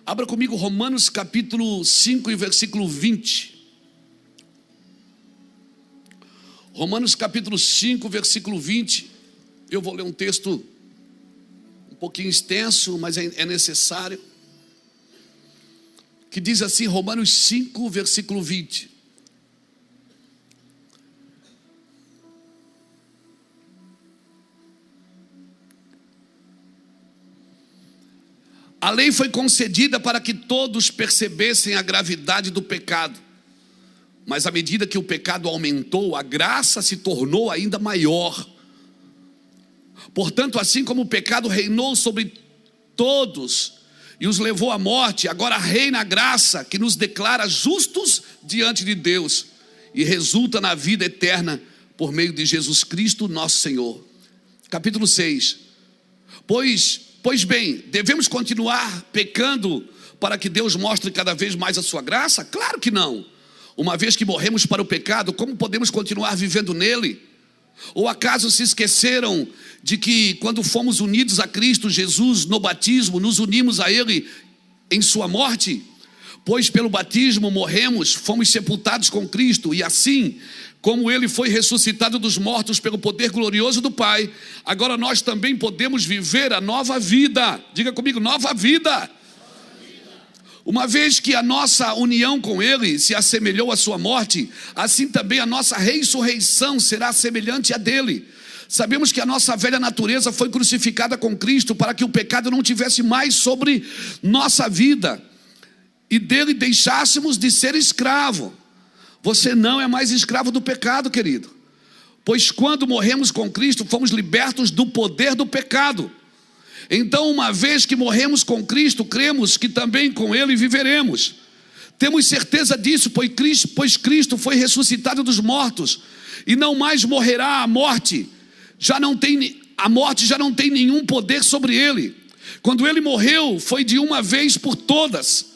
Abra comigo Romanos capítulo 5 e versículo 20. Romanos capítulo 5, versículo 20. Eu vou ler um texto um pouquinho extenso, mas é necessário. Que diz assim, Romanos 5, versículo 20. A lei foi concedida para que todos percebessem a gravidade do pecado. Mas à medida que o pecado aumentou, a graça se tornou ainda maior. Portanto, assim como o pecado reinou sobre todos e os levou à morte, agora reina a graça que nos declara justos diante de Deus e resulta na vida eterna por meio de Jesus Cristo, nosso Senhor. Capítulo 6. Pois bem, devemos continuar pecando para que Deus mostre cada vez mais a sua graça? Claro que não. Uma vez que morremos para o pecado, como podemos continuar vivendo nele? Ou acaso se esqueceram de que quando fomos unidos a Cristo Jesus no batismo, nos unimos a Ele em sua morte? Pois pelo batismo morremos, fomos sepultados com Cristo, e assim como Ele foi ressuscitado dos mortos pelo poder glorioso do Pai, agora nós também podemos viver a nova vida. Diga comigo, nova vida. Uma vez que a nossa união com Ele se assemelhou à sua morte, assim também a nossa ressurreição será semelhante à dele. Sabemos que a nossa velha natureza foi crucificada com Cristo para que o pecado não tivesse mais sobre nossa vida e dele deixássemos de ser escravo. Você não é mais escravo do pecado, querido, pois quando morremos com Cristo, fomos libertos do poder do pecado. Então, uma vez que morremos com Cristo, cremos que também com Ele viveremos. Temos certeza disso, pois Cristo foi ressuscitado dos mortos e não mais morrerá. A morte já não tem nenhum poder sobre Ele. Quando Ele morreu, foi de uma vez por todas,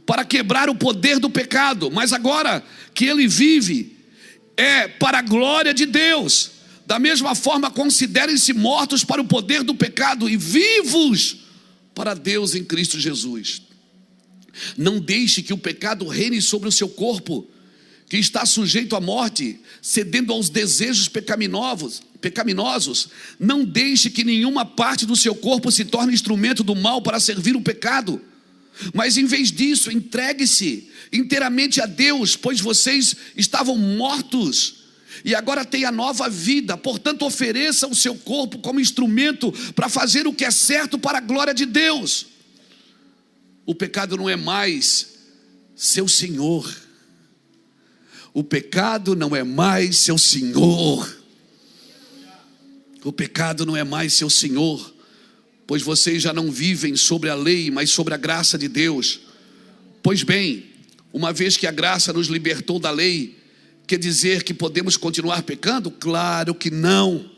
para quebrar o poder do pecado. Mas agora que Ele vive, é para a glória de Deus. Da mesma forma, considerem-se mortos para o poder do pecado e vivos para Deus em Cristo Jesus. Não deixe que o pecado reine sobre o seu corpo, que está sujeito à morte, cedendo aos desejos pecaminosos. Não deixe que nenhuma parte do seu corpo se torne instrumento do mal para servir o pecado. Mas em vez disso, entregue-se inteiramente a Deus, pois vocês estavam mortos e agora tem a nova vida. Portanto, ofereça o seu corpo como instrumento para fazer o que é certo para a glória de Deus. O pecado não é mais seu senhor. O pecado não é mais seu senhor. O pecado não é mais seu senhor, pois vocês já não vivem sobre a lei, mas sobre a graça de Deus. Pois bem, uma vez que a graça nos libertou da lei, quer dizer que podemos continuar pecando? Claro que não.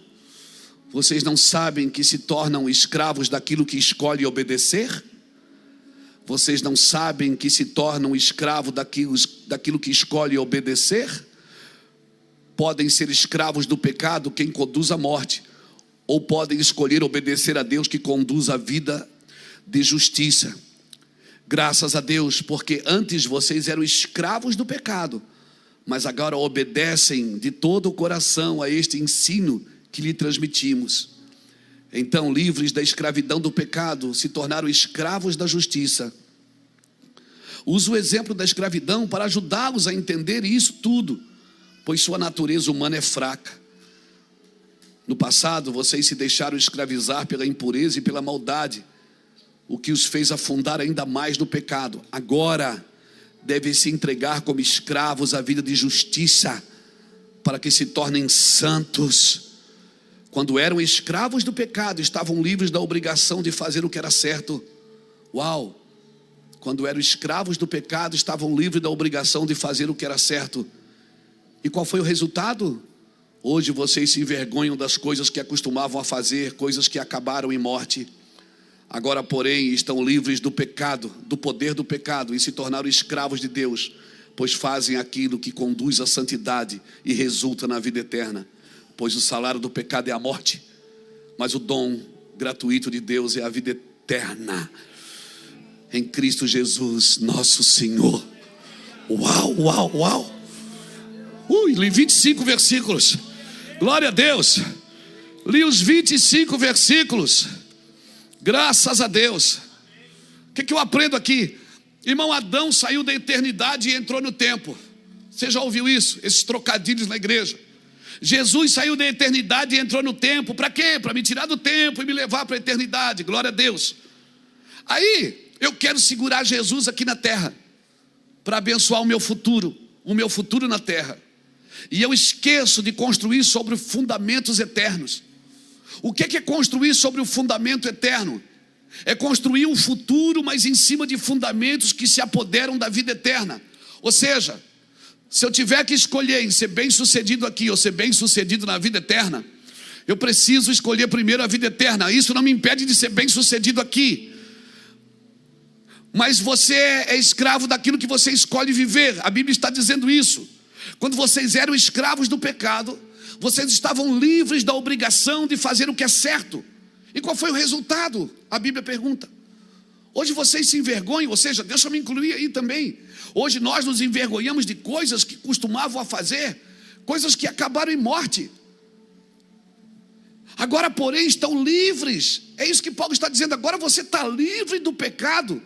Vocês não sabem que se tornam escravos daquilo que escolhe obedecer? Vocês não sabem que se tornam escravos daquilo que escolhe obedecer? Podem ser escravos do pecado quem conduz à morte, ou podem escolher obedecer a Deus que conduz a vida de justiça. Graças a Deus, porque antes vocês eram escravos do pecado, mas agora obedecem de todo o coração a este ensino que lhe transmitimos. Então, livres da escravidão do pecado, se tornaram escravos da justiça. Uso o exemplo da escravidão para ajudá-los a entender isso tudo, pois sua natureza humana é fraca. No passado, vocês se deixaram escravizar pela impureza e pela maldade, o que os fez afundar ainda mais no pecado. Agora devem se entregar como escravos à vida de justiça, para que se tornem santos. Quando eram escravos do pecado, estavam livres da obrigação de fazer o que era certo. Uau! Quando eram escravos do pecado, estavam livres da obrigação de fazer o que era certo. E qual foi o resultado? Hoje vocês se envergonham das coisas que acostumavam a fazer, coisas que acabaram em morte. Agora, porém, estão livres do pecado, do poder do pecado, e se tornaram escravos de Deus, pois fazem aquilo que conduz à santidade e resulta na vida eterna. Pois o salário do pecado é a morte, mas o dom gratuito de Deus é a vida eterna em Cristo Jesus, nosso Senhor. Uau, uau, uau. Li 25 versículos. Glória a Deus. Li os 25 versículos. Graças a Deus. O que eu aprendo aqui? Irmão, Adão saiu da eternidade e entrou no tempo. Você já ouviu isso? Esses trocadilhos na igreja. Jesus saiu da eternidade e entrou no tempo. Para quê? Para me tirar do tempo e me levar para a eternidade. Glória a Deus. Aí eu quero segurar Jesus aqui na terra para abençoar o meu futuro na terra. E eu esqueço de construir sobre fundamentos eternos. O que é construir sobre o fundamento eterno? É construir um futuro, mas em cima de fundamentos que se apoderam da vida eterna. Ou seja, se eu tiver que escolher em ser bem sucedido aqui ou ser bem sucedido na vida eterna, eu preciso escolher primeiro a vida eterna. Isso não me impede de ser bem sucedido aqui, mas você é escravo daquilo que você escolhe viver. A Bíblia está dizendo isso. Quando vocês eram escravos do pecado, vocês estavam livres da obrigação de fazer o que é certo. E qual foi o resultado? A Bíblia pergunta. Hoje vocês se envergonham, ou seja, deixa eu me incluir aí também. Hoje nós nos envergonhamos de coisas que costumavam a fazer, coisas que acabaram em morte. Agora, porém, estão livres. É isso que Paulo está dizendo. Agora você está livre do pecado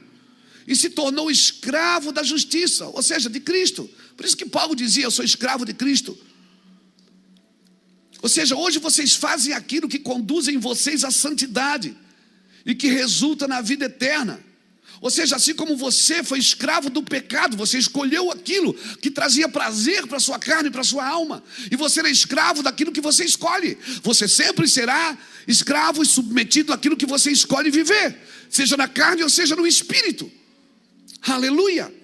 e se tornou escravo da justiça, ou seja, de Cristo. Por isso que Paulo dizia: eu sou escravo de Cristo. Ou seja, hoje vocês fazem aquilo que conduzem vocês à santidade e que resulta na vida eterna. Ou seja, assim como você foi escravo do pecado, você escolheu aquilo que trazia prazer para a sua carne e para a sua alma, e você é escravo daquilo que você escolhe. Você sempre será escravo e submetido àquilo que você escolhe viver, seja na carne ou seja no espírito. Aleluia!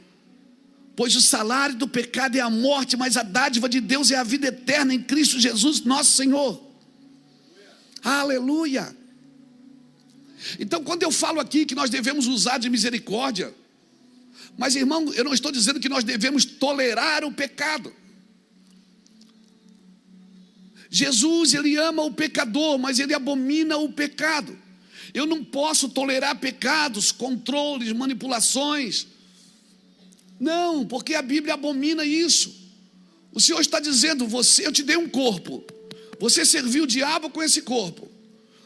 Pois o salário do pecado é a morte, mas a dádiva de Deus é a vida eterna em Cristo Jesus, nosso Senhor. Aleluia! Então, quando eu falo aqui que nós devemos usar de misericórdia, mas irmão, eu não estou dizendo que nós devemos tolerar o pecado. Jesus, ele ama o pecador, mas ele abomina o pecado. Eu não posso tolerar pecados, controles, manipulações. Não, porque a Bíblia abomina isso. O Senhor está dizendo: eu te dei um corpo, você serviu o diabo com esse corpo,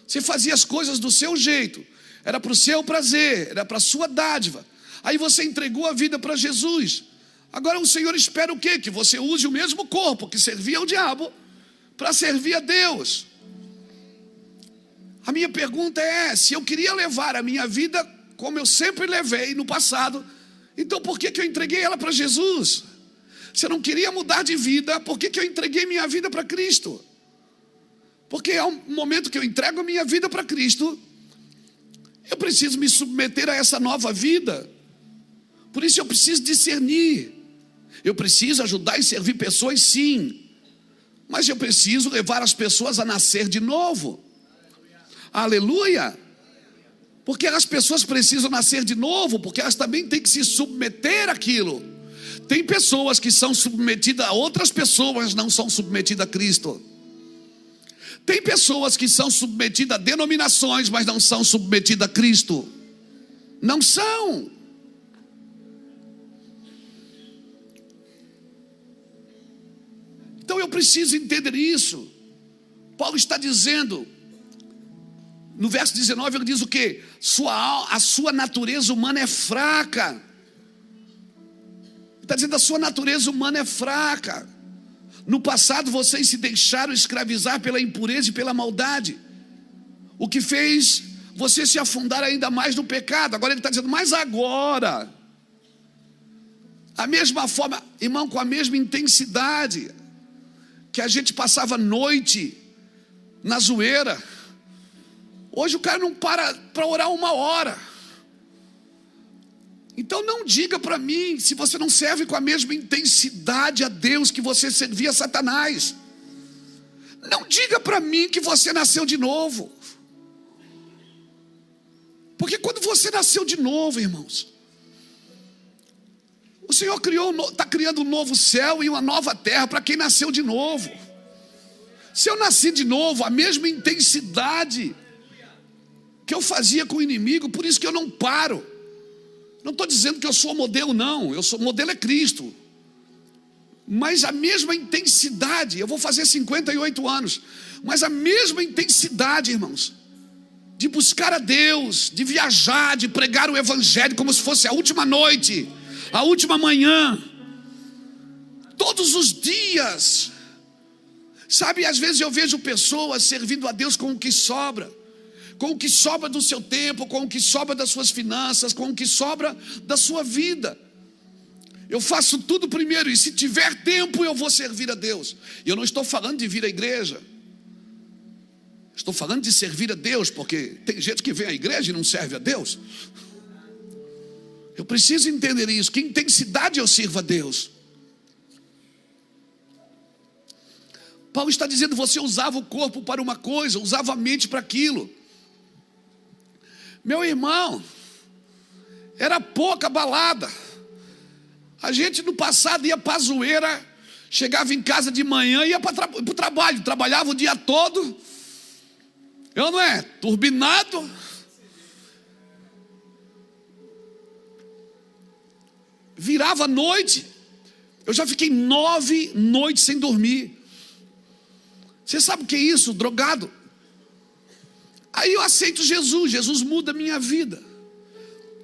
você fazia as coisas do seu jeito, era para o seu prazer, era para a sua dádiva. Aí você entregou a vida para Jesus. Agora o Senhor espera o quê? Que você use o mesmo corpo que servia ao diabo para servir a Deus. A minha pergunta é: se eu queria levar a minha vida como eu sempre levei no passado, então por que eu entreguei ela para Jesus? Se eu não queria mudar de vida, por que eu entreguei minha vida para Cristo? Porque ao momento que eu entrego a minha vida para Cristo, eu preciso me submeter a essa nova vida. Por isso eu preciso discernir. Eu preciso ajudar e servir pessoas, sim, mas eu preciso levar as pessoas a nascer de novo. Aleluia! Porque as pessoas precisam nascer de novo, porque elas também têm que se submeter àquilo. Tem pessoas que são submetidas a outras pessoas, mas não são submetidas a Cristo. Tem pessoas que são submetidas a denominações, mas não são submetidas a Cristo. Não são. Então eu preciso entender isso. Paulo está dizendo, no verso 19, ele diz o quê? A sua natureza humana é fraca. Ele está dizendo: a sua natureza humana é fraca. No passado vocês se deixaram escravizar pela impureza e pela maldade, o que fez você se afundar ainda mais no pecado. Agora ele está dizendo: mas agora, a mesma forma, irmão, com a mesma intensidade que a gente passava noite na zoeira, hoje o cara não para orar 1 hora. Então não diga para mim se você não serve com a mesma intensidade a Deus que você servia a Satanás. Não diga para mim que você nasceu de novo. Porque quando você nasceu de novo, irmãos, o Senhor está criando um novo céu e uma nova terra para quem nasceu de novo. Se eu nasci de novo, a mesma intensidade que eu fazia com o inimigo, por isso que eu não paro. Não estou dizendo que eu sou modelo, não. Modelo é Cristo. Mas a mesma intensidade, eu vou fazer 58 anos, mas a mesma intensidade, irmãos, de buscar a Deus, de viajar, de pregar o Evangelho como se fosse a última noite, a última manhã, todos os dias. Sabe, às vezes eu vejo pessoas servindo a Deus com o que sobra do seu tempo, com o que sobra das suas finanças, com o que sobra da sua vida. Eu faço tudo primeiro, e se tiver tempo eu vou servir a Deus. E eu não estou falando de vir à igreja, estou falando de servir a Deus, porque tem gente que vem à igreja e não serve a Deus. Eu preciso entender isso, que intensidade eu sirvo a Deus. Paulo está dizendo, você usava o corpo para uma coisa, usava a mente para aquilo. Meu irmão, era pouca balada. A gente no passado ia para a zoeira, chegava em casa de manhã e ia para o trabalho, trabalhava o dia todo, eu não é, turbinado. Virava a noite, eu já fiquei 9 noites sem dormir. Você sabe o que é isso? Drogado. Aí eu aceito Jesus, Jesus muda a minha vida.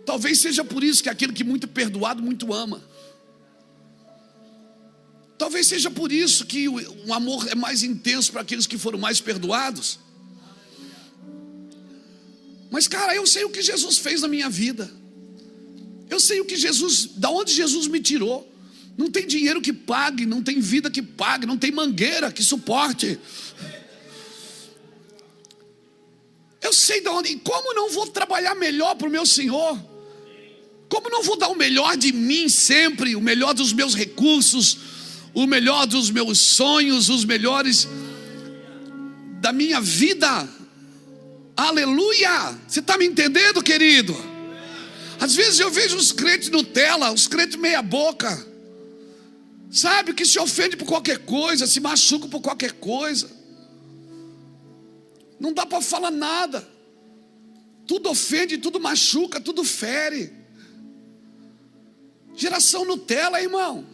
Talvez seja por isso que aquele que muito perdoado, muito ama. Talvez seja por isso que o amor é mais intenso para aqueles que foram mais perdoados. Mas cara, eu sei o que Jesus fez na minha vida. Eu sei o que Jesus, da onde Jesus me tirou. Não tem dinheiro que pague, não tem vida que pague, não tem mangueira que suporte. Eu sei de onde, e como não vou trabalhar melhor para o meu Senhor? Como não vou dar o melhor de mim sempre, o melhor dos meus recursos, o melhor dos meus sonhos, os melhores da minha vida? Aleluia! Você está me entendendo, querido? Às vezes eu vejo os crentes Nutella, os crentes meia boca, sabe, que se ofende por qualquer coisa, se machuca por qualquer coisa. Não dá para falar nada. Tudo ofende, tudo machuca, tudo fere. Geração Nutella, irmão.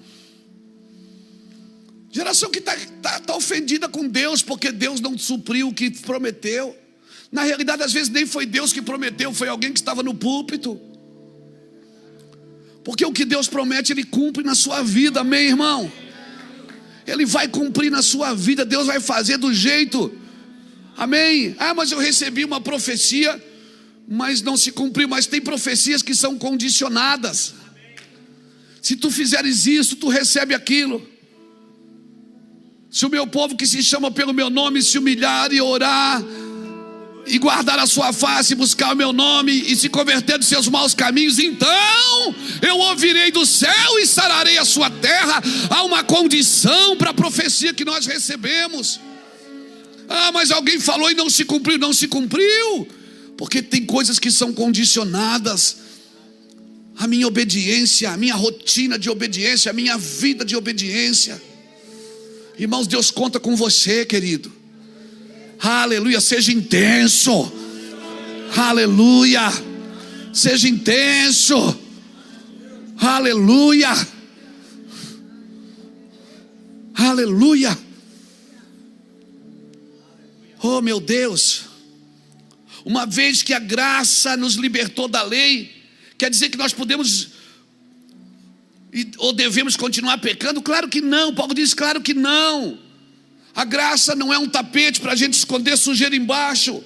Geração que está ofendida com Deus, porque Deus não supriu o que prometeu. Na realidade, às vezes nem foi Deus que prometeu, foi alguém que estava no púlpito. Porque o que Deus promete, Ele cumpre na sua vida, amém, irmão? Ele vai cumprir na sua vida, Deus vai fazer do jeito, amém? Ah, mas eu recebi uma profecia, mas não se cumpriu. Mas tem profecias que são condicionadas. Se tu fizeres isso, tu recebe aquilo. Se o meu povo que se chama pelo meu nome se humilhar e orar e guardar a sua face, buscar o meu nome e se converter dos seus maus caminhos, então eu ouvirei do céu e sararei a sua terra. Há uma condição para a profecia que nós recebemos. Ah, mas alguém falou e não se cumpriu. Não se cumpriu, porque tem coisas que são condicionadas. A minha obediência, a minha rotina de obediência, a minha vida de obediência. Irmãos, Deus conta com você, querido. Aleluia, seja intenso. Aleluia, seja intenso. Aleluia. Aleluia. Oh meu Deus. Uma vez que a graça nos libertou da lei, quer dizer que nós podemos ou devemos continuar pecando? Claro que não. Paulo diz, claro que não. A graça não é um tapete para a gente esconder sujeira embaixo.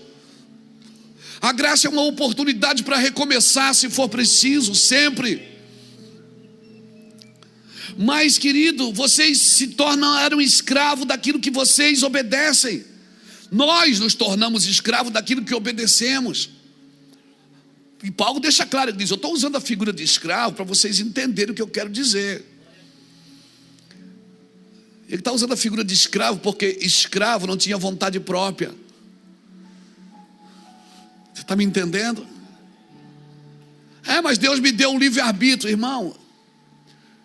A graça é uma oportunidade para recomeçar, se for preciso, sempre. Mas, querido, vocês se tornaram escravos daquilo que vocês obedecem. Nós nos tornamos escravos daquilo que obedecemos. E Paulo deixa claro, ele diz, eu estou usando a figura de escravo para vocês entenderem o que eu quero dizer. Ele está usando a figura de escravo porque escravo não tinha vontade própria. Você está me entendendo? É, mas Deus me deu um livre-arbítrio. Irmão,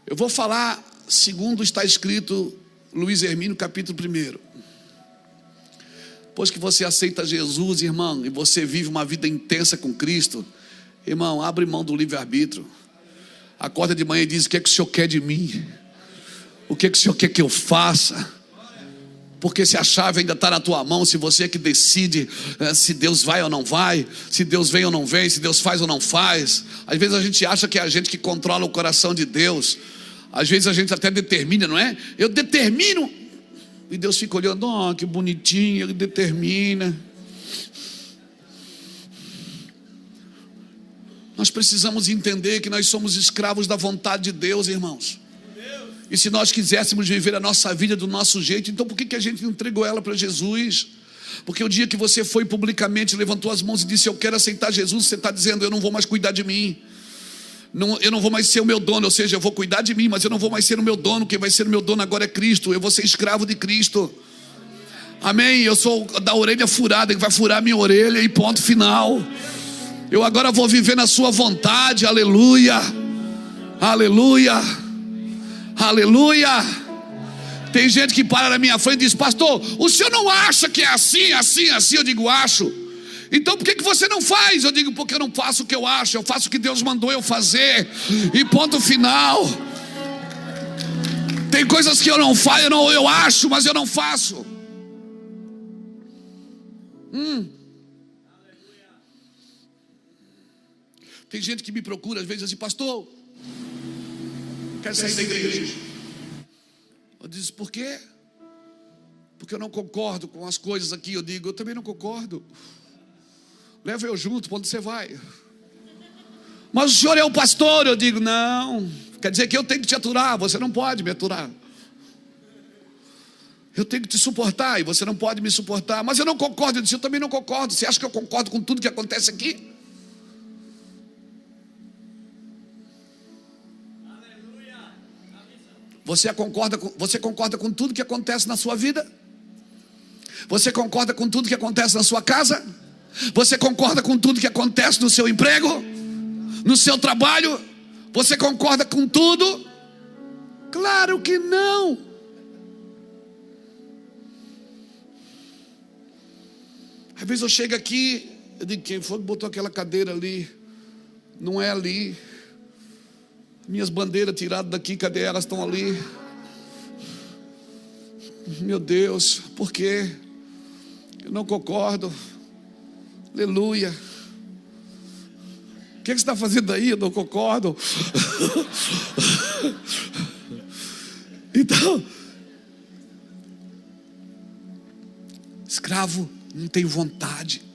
eu vou falar segundo está escrito Luiz Hermínio, capítulo 1. Depois que você aceita Jesus, irmão, e você vive uma vida intensa com Cristo, irmão, abre mão do livre-arbítrio. acorda de manhã e diz: o que é que o Senhor quer de mim? O que é que o Senhor quer que eu faça? Porque se a chave ainda está na tua mão, se você é que decide se Deus vai ou não vai, se Deus vem ou não vem, se Deus faz ou não faz. Às vezes a gente acha que é a gente que controla o coração de Deus. Às vezes a gente até determina, não é? Eu determino. E Deus fica olhando: oh, que bonitinho, ele determina. Nós precisamos entender que nós somos escravos da vontade de Deus, irmãos. E se nós quiséssemos viver a nossa vida do nosso jeito, então por que a gente não entregou ela para Jesus? Porque o dia que você foi publicamente, levantou as mãos e disse: eu quero aceitar Jesus, você está dizendo: eu não vou mais cuidar de mim, eu não vou mais ser o meu dono. Ou seja, eu vou cuidar de mim, mas eu não vou mais ser o meu dono. Quem vai ser o meu dono agora é Cristo. Eu vou ser escravo de Cristo. Amém? Eu sou da orelha furada, que vai furar minha orelha e ponto final. Eu agora vou viver na sua vontade. Aleluia, aleluia, aleluia. Tem gente que para na minha frente e diz: pastor, o senhor não acha que é assim, assim, assim? Eu digo: acho. Então por que você não faz? Eu digo: porque eu não faço o que eu acho, eu faço o que Deus mandou eu fazer, e ponto final. Tem coisas que eu não faço, eu acho, mas eu não faço. Tem gente que me procura às vezes assim: pastor, quero sair da igreja. Eu disse: por quê? Porque eu não concordo com as coisas aqui. Eu digo: eu também não concordo. Leva eu junto, para onde você vai? Mas o senhor é o pastor. Eu digo: não, quer dizer que eu tenho que te aturar. Você não pode me aturar. Eu tenho que te suportar e você não pode me suportar. Mas eu não concordo. Eu disse: eu também não concordo. Você acha que eu concordo com tudo que acontece aqui? Você concorda com tudo que acontece na sua vida? Você concorda com tudo que acontece na sua casa? Você concorda com tudo que acontece no seu emprego? No seu trabalho? Você concorda com tudo? Claro que não. Às vezes eu chego aqui, eu digo: quem foi que botou aquela cadeira ali? Não é ali. Minhas bandeiras tiradas daqui, cadê elas? Estão ali. Meu Deus, por quê? Eu não concordo. Aleluia. O que você está fazendo aí? Eu não concordo. Então, escravo não tem vontade.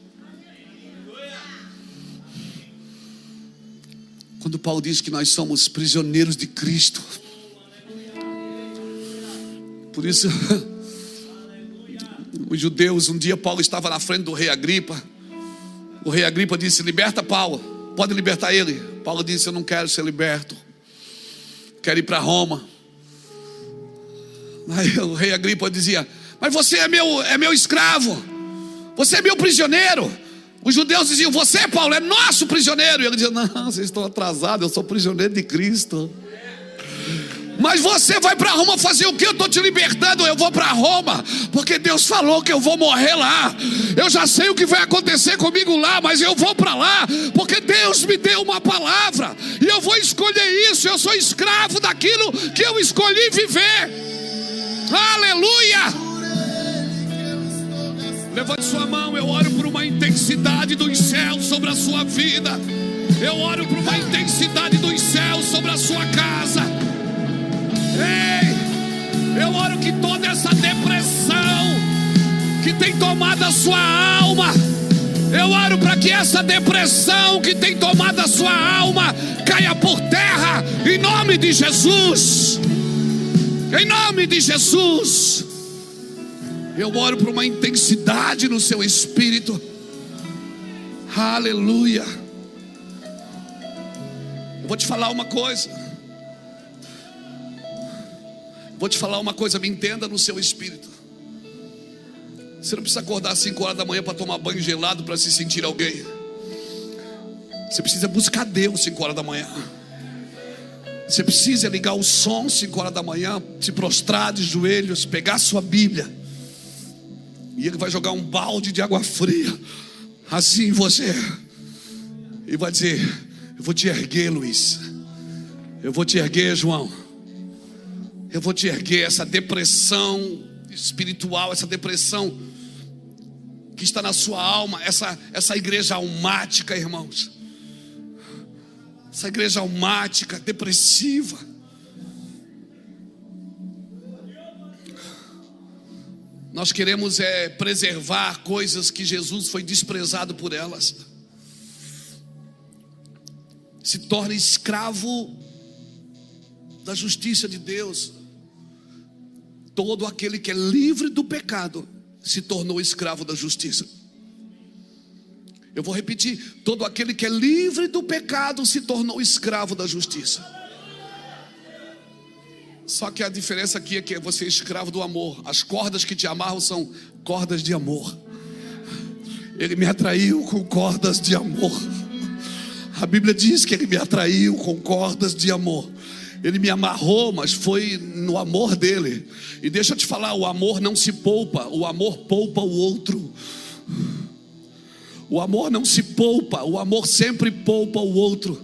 Quando Paulo diz que nós somos prisioneiros de Cristo, por isso os judeus, um dia Paulo estava na frente do rei Agripa. O rei Agripa disse: liberta Paulo, pode libertar ele. Paulo disse: eu não quero ser liberto, quero ir para Roma. Aí o rei Agripa dizia: mas você é meu escravo, você é meu prisioneiro. Os judeus diziam: você, Paulo, é nosso prisioneiro. E ele dizia: não, vocês estão atrasados, eu sou prisioneiro de Cristo. Mas você vai para Roma fazer o que? Eu estou te libertando. Eu vou para Roma porque Deus falou que eu vou morrer lá. Eu já sei o que vai acontecer comigo lá, mas eu vou para lá porque Deus me deu uma palavra e eu vou escolher isso. Eu sou escravo daquilo que eu escolhi viver. Aleluia. Levante sua mão. Eu oro por uma intensidade dos céus sobre a sua vida. Eu oro por uma intensidade dos céus sobre a sua casa. Ei, eu oro que toda essa depressão que tem tomado a sua alma, eu oro para que essa depressão que tem tomado a sua alma caia por terra, em nome de Jesus. Em nome de Jesus. Eu oro por uma intensidade no seu espírito. Aleluia. Eu vou te falar uma coisa. Me entenda no seu espírito. Você não precisa acordar às 5 horas da manhã para tomar banho gelado para se sentir alguém. Você precisa buscar Deus 5 horas da manhã. Você precisa ligar o som 5 horas da manhã, se prostrar de joelhos, pegar a sua Bíblia, e Ele vai jogar um balde de água fria assim em você, e vai dizer: eu vou te erguer, Luiz. Eu vou te erguer, João. Eu vou te erguer. Essa depressão espiritual, essa depressão que está na sua alma, essa igreja almática, irmãos. Essa igreja almática, depressiva. Nós queremos preservar coisas que Jesus foi desprezado por elas. Se torna escravo da justiça de Deus. Todo aquele que é livre do pecado se tornou escravo da justiça. Eu vou repetir: todo aquele que é livre do pecado se tornou escravo da justiça. Só que a diferença aqui é que você é escravo do amor. As cordas que te amarram são cordas de amor. Ele me atraiu com cordas de amor. A Bíblia diz que ele me atraiu com cordas de amor. Ele me amarrou, mas foi no amor dele. E deixa eu te falar, o amor não se poupa, o amor poupa o outro. O amor não se poupa, o amor sempre poupa o outro.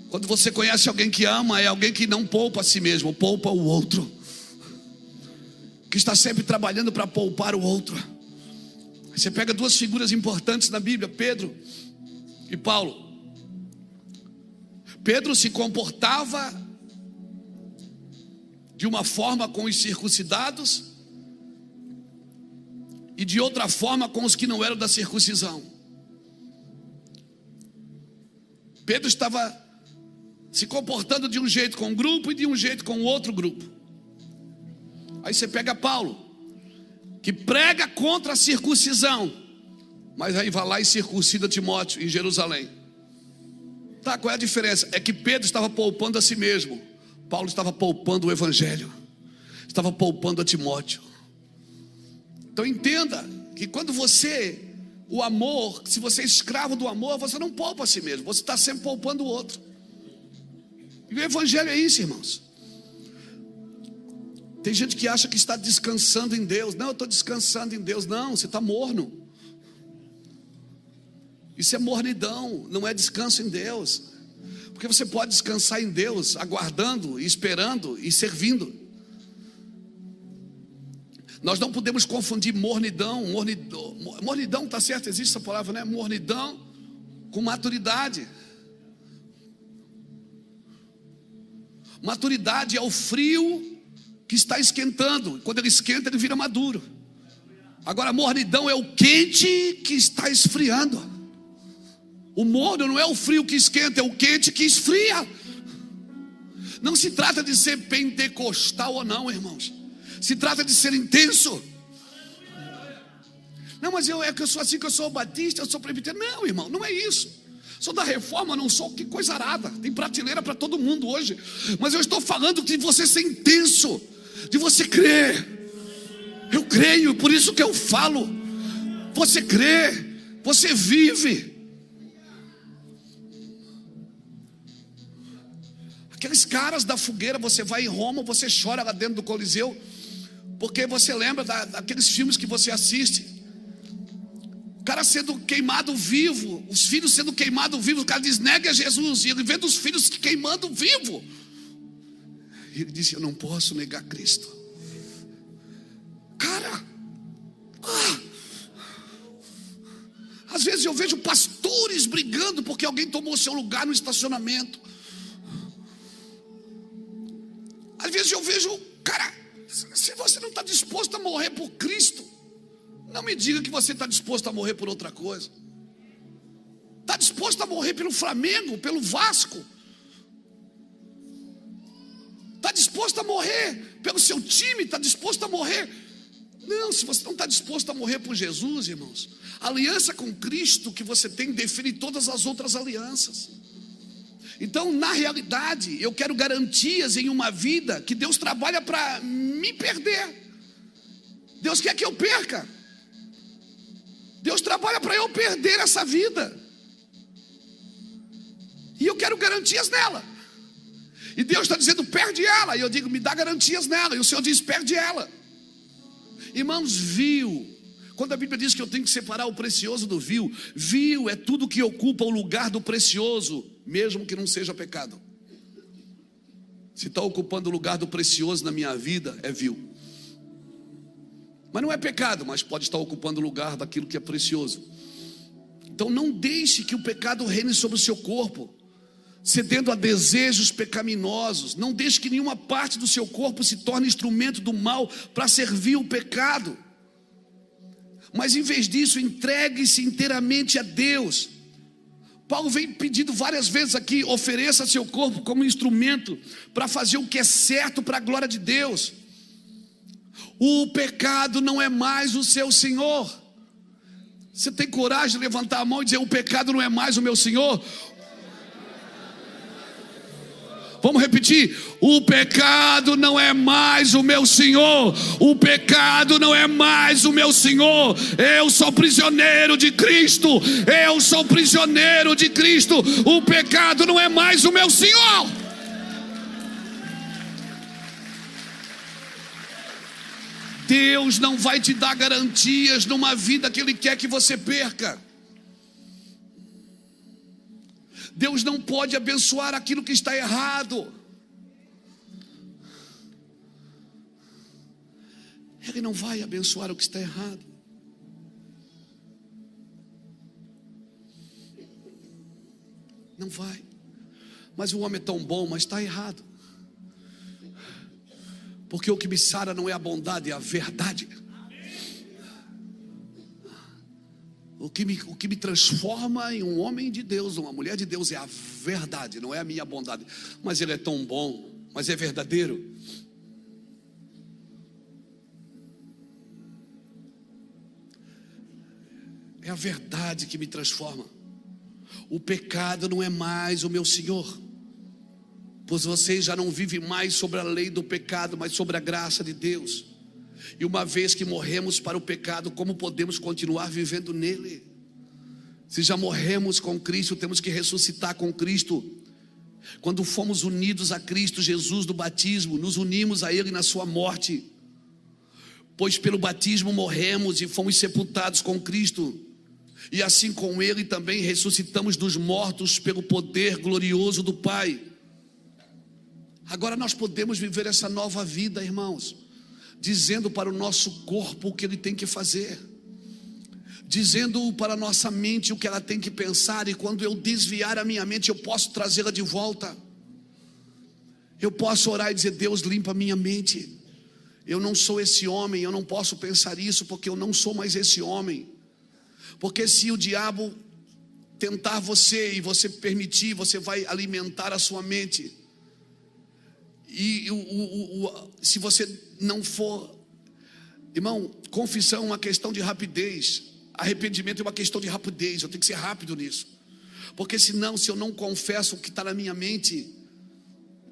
Quando você conhece alguém que ama, é alguém que não poupa a si mesmo, poupa o outro, que está sempre trabalhando para poupar o outro. Você pega duas figuras importantes na Bíblia, Pedro e Paulo. Pedro se comportava de uma forma com os circuncidados e de outra forma com os que não eram da circuncisão. Pedro estava se comportando de um jeito com um grupo e de um jeito com outro grupo. Aí você pega Paulo, que prega contra a circuncisão, mas aí vai lá e circuncida Timóteo em Jerusalém. Tá, qual é a diferença? É que Pedro estava poupando a si mesmo, Paulo estava poupando o evangelho, estava poupando a Timóteo. Então entenda que quando o amor, se você é escravo do amor, você não poupa a si mesmo, você está sempre poupando o outro. E o evangelho é isso, irmãos. Tem gente que acha que está descansando em Deus. Não, eu estou descansando em Deus. Não, você está morno. Isso é mornidão, não é descanso em Deus. Porque você pode descansar em Deus aguardando, esperando e servindo. Nós não podemos confundir mornidão. Mornidão, está certo, existe essa palavra, né? Mornidão com maturidade. Maturidade é o frio que está esquentando. Quando ele esquenta, ele vira maduro. Agora, mornidão é o quente que está esfriando. O morno não é o frio que esquenta, é o quente que esfria. Não se trata de ser pentecostal ou não, irmãos. Se trata de ser intenso. Não, mas eu sou assim, que eu sou batista, eu sou presbiteriano. Não, irmão, não é isso. Sou da reforma, não sou, que coisa arada. Tem prateleira para todo mundo hoje. Mas eu estou falando de você ser intenso, de você crer. Eu creio, por isso que eu falo. Você crê, você vive. Aqueles caras da fogueira, você vai em Roma, você chora lá dentro do Coliseu, porque você lembra daqueles filmes que você assiste. O cara sendo queimado vivo, os filhos sendo queimados vivos. O cara diz: negue a Jesus. E ele vê dos filhos queimando vivo. E ele disse: eu não posso negar Cristo. Cara, às vezes eu vejo pastores brigando porque alguém tomou seu lugar no estacionamento. Às vezes eu vejo, cara, se você não está disposto a morrer por Cristo, não me diga que você está disposto a morrer por outra coisa. Está disposto a morrer pelo Flamengo, pelo Vasco? Está disposto a morrer pelo seu time? Está disposto a morrer? Não, se você não está disposto a morrer por Jesus, irmãos, a aliança com Cristo que você tem define todas as outras alianças. Então, na realidade, eu quero garantias em uma vida que Deus trabalha para me perder. Deus quer que eu perca. Deus trabalha para eu perder essa vida. E eu quero garantias nela. E Deus está dizendo: perde ela. E eu digo: me dá garantias nela. E o Senhor diz: perde ela. Irmãos, quando a Bíblia diz que eu tenho que separar o precioso do vil é tudo que ocupa o lugar do precioso, mesmo que não seja pecado. Se está ocupando o lugar do precioso na minha vida, é vil. Mas não é pecado, mas pode estar ocupando o lugar daquilo que é precioso. Então não deixe que o pecado reine sobre o seu corpo, cedendo a desejos pecaminosos. Não deixe que nenhuma parte do seu corpo se torne instrumento do mal para servir o pecado. Mas em vez disso, entregue-se inteiramente a Deus. Paulo vem pedindo várias vezes aqui: ofereça seu corpo como instrumento para fazer o que é certo para a glória de Deus. O pecado não é mais o seu senhor. Você tem coragem de levantar a mão e dizer: o pecado não é mais o meu senhor? Vamos repetir: o pecado não é mais o meu senhor. O pecado não é mais o meu senhor. Eu sou prisioneiro de Cristo. Eu sou prisioneiro de Cristo. O pecado não é mais o meu senhor. Deus não vai te dar garantias numa vida que Ele quer que você perca. Deus não pode abençoar aquilo que está errado. Ele não vai abençoar o que está errado. Não vai. Mas o homem é tão bom, mas está errado. Porque o que me sara não é a bondade, é a verdade. O que me transforma em um homem de Deus, uma mulher de Deus, é a verdade, não é a minha bondade. Mas Ele é tão bom, mas é verdadeiro. É a verdade que me transforma. O pecado não é mais o meu senhor, pois vocês já não vivem mais sobre a lei do pecado, mas sobre a graça de Deus. E uma vez que morremos para o pecado, como podemos continuar vivendo nele? Se já morremos com Cristo, temos que ressuscitar com Cristo. Quando fomos unidos a Cristo Jesus no batismo, nos unimos a Ele na sua morte. Pois pelo batismo morremos e fomos sepultados com Cristo. E assim com Ele também ressuscitamos dos mortos pelo poder glorioso do Pai. Agora nós podemos viver essa nova vida, irmãos, dizendo para o nosso corpo o que ele tem que fazer, dizendo para a nossa mente o que ela tem que pensar. E quando eu desviar a minha mente, eu posso trazê-la de volta. Eu posso orar e dizer: Deus, limpa a minha mente. Eu não sou esse homem, eu não posso pensar isso, porque eu não sou mais esse homem. Porque se o diabo tentar você e você permitir, você vai alimentar a sua mente. E se você não for, irmão, confissão é uma questão de rapidez, arrependimento é uma questão de rapidez. Eu tenho que ser rápido nisso, porque senão, se eu não confesso o que está na minha mente,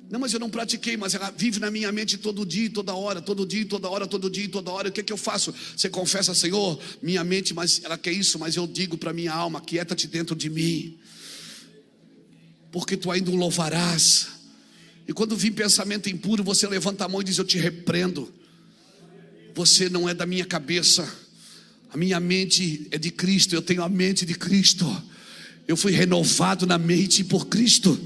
não, mas eu não pratiquei, mas ela vive na minha mente todo dia, toda hora, todo dia, toda hora, todo dia, toda hora. O que é que eu faço? Você confessa: Senhor, minha mente, mas ela quer isso, mas eu digo para minha alma: quieta-te dentro de mim, porque tu ainda o louvarás. E quando vir pensamento impuro, você levanta a mão e diz: eu te repreendo. Você não é da minha cabeça. A minha mente é de Cristo. Eu tenho a mente de Cristo. Eu fui renovado na mente por Cristo.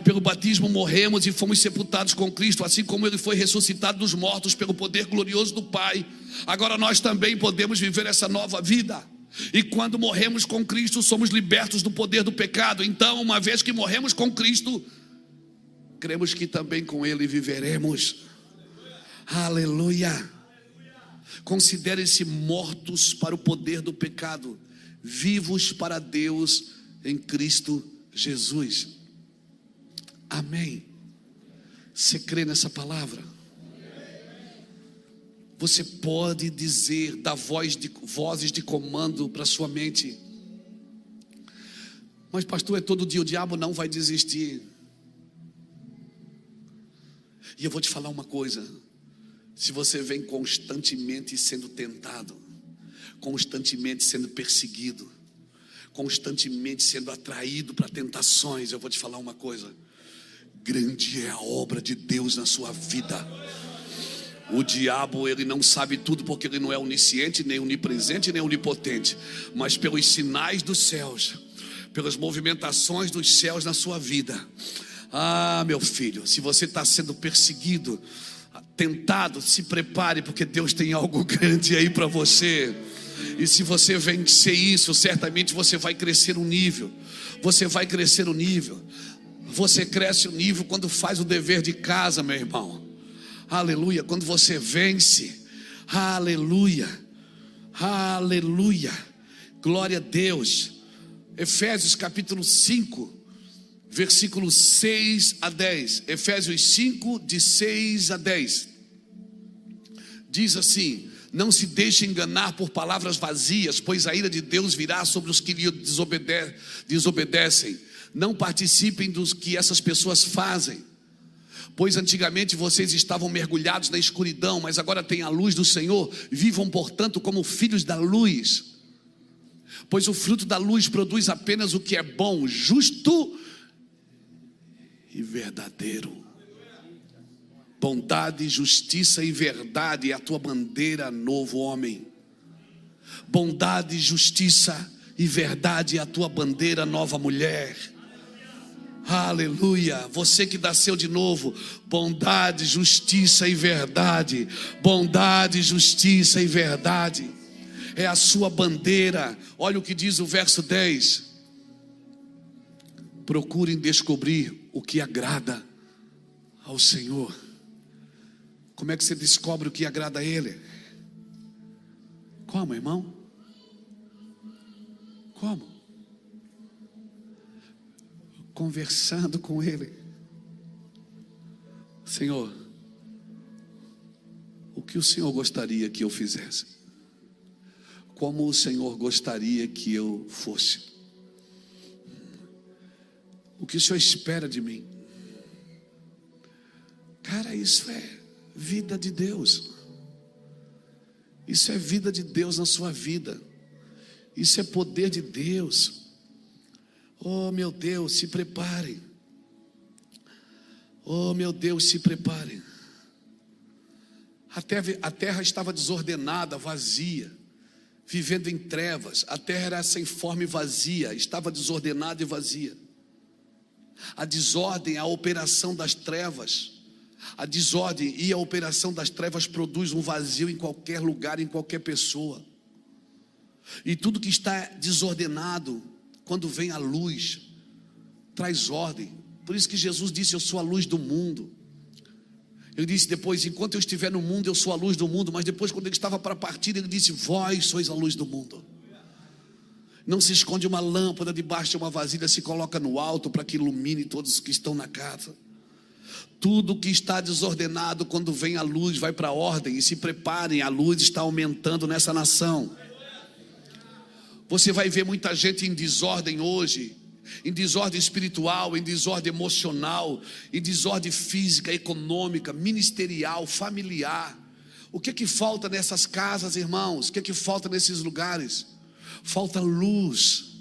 Pelo batismo morremos e fomos sepultados com Cristo, assim como Ele foi ressuscitado dos mortos pelo poder glorioso do Pai. Agora nós também podemos viver essa nova vida. E quando morremos com Cristo, somos libertos do poder do pecado. Então, uma vez que morremos com Cristo, cremos que também com Ele viveremos. Aleluia. Considerem-se mortos para o poder do pecado, vivos para Deus em Cristo Jesus. Amém. Você crê nessa palavra? Você pode dizer, dar vozes de comando para sua mente: mas pastor, é todo dia, o diabo não vai desistir. E eu vou te falar uma coisa: se você vem constantemente sendo tentado, constantemente sendo perseguido, constantemente sendo atraído para tentações, eu vou te falar uma coisa: grande é a obra de Deus na sua vida. O diabo, ele não sabe tudo, porque ele não é onisciente, nem onipresente, nem onipotente. Mas pelos sinais dos céus, pelas movimentações dos céus na sua vida, Ah, meu filho, se você está sendo perseguido, tentado, se prepare, porque Deus tem algo grande aí para você. E se você vencer isso, certamente você vai crescer um nível. Você vai crescer um nível. Você cresce um nível quando faz o dever de casa, meu irmão. Aleluia. Quando você vence. Aleluia. Aleluia. Glória a Deus. Efésios capítulo 5, versículos 6 a 10. Efésios 5, de 6 a 10. Diz assim: não se deixe enganar por palavras vazias, pois a ira de Deus virá sobre os que lhe desobedecem. Não participem dos que essas pessoas fazem, pois antigamente vocês estavam mergulhados na escuridão, mas agora têm a luz do Senhor. Vivam, portanto, como filhos da luz, pois o fruto da luz produz apenas o que é bom, justo e verdadeiro. Bondade, justiça e verdade é a tua bandeira, novo homem. Bondade, justiça e verdade é a tua bandeira, nova mulher. Aleluia. Você que nasceu de novo, bondade, justiça e verdade. Bondade, justiça e verdade é a sua bandeira. Olha o que diz o verso 10. Procurem descobrir o que agrada ao Senhor. Como é que você descobre o que agrada a Ele? Como, irmão? Como? Conversando com Ele. Senhor, o que o Senhor gostaria que eu fizesse? Como o Senhor gostaria que eu fosse? O que o Senhor espera de mim? Cara, isso é vida de Deus. Isso é vida de Deus na sua vida. Isso é poder de Deus. Oh, meu Deus, se preparem. Oh, meu Deus, se preparem. A terra estava desordenada, vazia, vivendo em trevas. A terra era sem forma e vazia, estava desordenada e vazia. A desordem, a operação das trevas. A desordem e a operação das trevas produz um vazio em qualquer lugar, em qualquer pessoa. E tudo que está desordenado, quando vem a luz, traz ordem. Por isso que Jesus disse: eu sou a luz do mundo. Ele disse depois: enquanto eu estiver no mundo, eu sou a luz do mundo. Mas depois, quando ele estava para partir, ele disse: vós sois a luz do mundo. Não se esconde uma lâmpada debaixo de uma vasilha, se coloca no alto para que ilumine todos os que estão na casa. Tudo que está desordenado, quando vem a luz, vai para a ordem. E se preparem, a luz está aumentando nessa nação. Você vai ver muita gente em desordem hoje, em desordem espiritual, em desordem emocional, em desordem física, econômica, ministerial, familiar. O que é que falta nessas casas, irmãos? O que é que falta nesses lugares? Falta luz,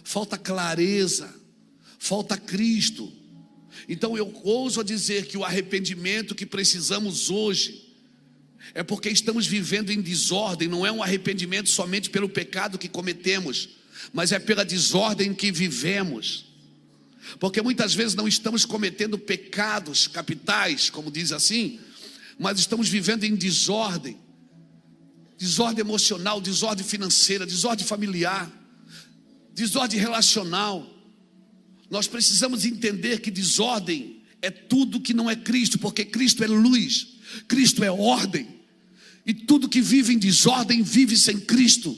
falta clareza, falta Cristo. Então eu ouso a dizer que o arrependimento que precisamos hoje é porque estamos vivendo em desordem. Não é um arrependimento somente pelo pecado que cometemos, mas é pela desordem que vivemos. Porque muitas vezes não estamos cometendo pecados capitais, como diz assim, mas estamos vivendo em desordem. Desordem emocional, desordem financeira, desordem familiar, desordem relacional. Nós precisamos entender que desordem é tudo que não é Cristo, porque Cristo é luz, Cristo é ordem, e tudo que vive em desordem vive sem Cristo.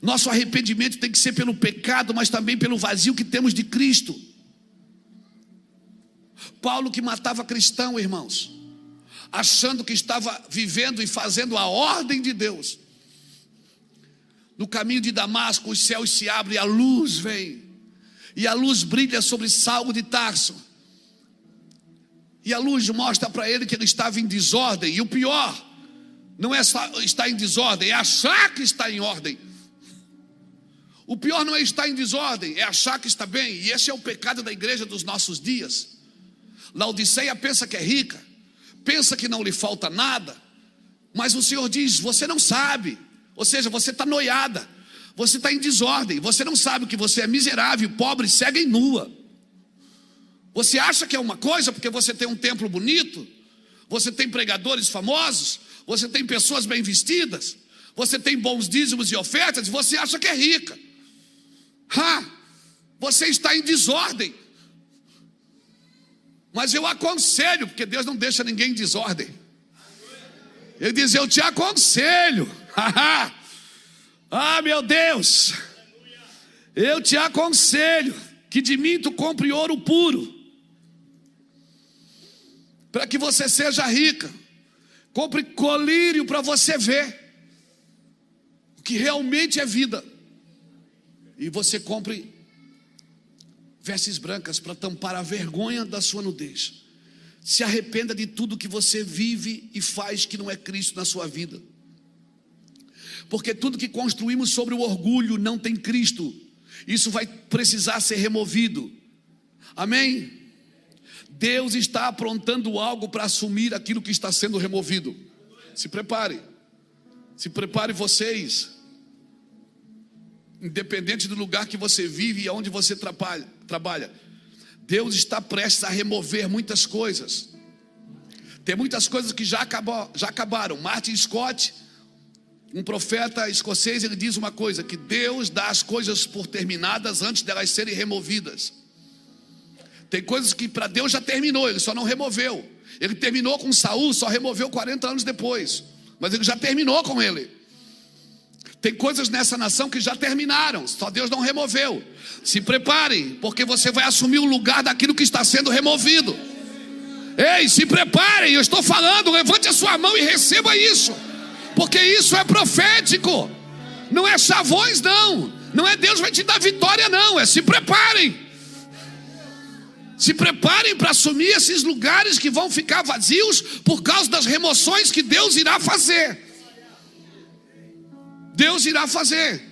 Nosso arrependimento tem que ser pelo pecado, mas também pelo vazio que temos de Cristo. Paulo, que matava cristão, irmãos, achando que estava vivendo e fazendo a ordem de Deus. No caminho de Damasco, os céus se abrem e a luz vem. E a luz brilha sobre Saulo de Tarso. E a luz mostra para ele que ele estava em desordem. E o pior, não é estar em desordem, é achar que está em ordem. O pior não é estar em desordem, é achar que está bem. E esse é o pecado da igreja dos nossos dias. Laodiceia pensa que é rica, pensa que não lhe falta nada, mas o Senhor diz: você não sabe. Ou seja, você está noiada, você está em desordem, você não sabe que você é miserável, pobre, cega e nua. Você acha que é uma coisa porque você tem um templo bonito, você tem pregadores famosos, você tem pessoas bem vestidas, você tem bons dízimos e ofertas, e você acha que é rica. Você está em desordem. Mas eu aconselho, porque Deus não deixa ninguém em desordem. Ele diz: eu te aconselho. Meu Deus, eu te aconselho que de mim tu compre ouro puro, para que você seja rica. Compre colírio para você ver o que realmente é vida. E você compre vestes brancas para tampar a vergonha da sua nudez. Se arrependa de tudo que você vive e faz que não é Cristo na sua vida. Porque tudo que construímos sobre o orgulho não tem Cristo. Isso vai precisar ser removido. Amém? Deus está aprontando algo para assumir aquilo que está sendo removido. Se prepare. Se prepare vocês. Independente do lugar que você vive e aonde você trabalha, Deus está prestes a remover muitas coisas. Tem muitas coisas que já acabaram. Martin Scott, um profeta escocês, ele diz uma coisa: que Deus dá as coisas por terminadas antes delas serem removidas. Tem coisas que para Deus já terminou, Ele só não removeu. Ele terminou com Saul, só removeu 40 anos depois, mas Ele já terminou com ele. Tem coisas nessa nação que já terminaram, só Deus não removeu. Se preparem, porque você vai assumir o lugar daquilo que está sendo removido. Ei, se preparem, eu estou falando, levante a sua mão e receba isso, porque isso é profético. Não é chavões, não é Deus vai te dar vitória, não, é se preparem. Se preparem para assumir esses lugares que vão ficar vazios por causa das remoções que Deus irá fazer. Deus irá fazer.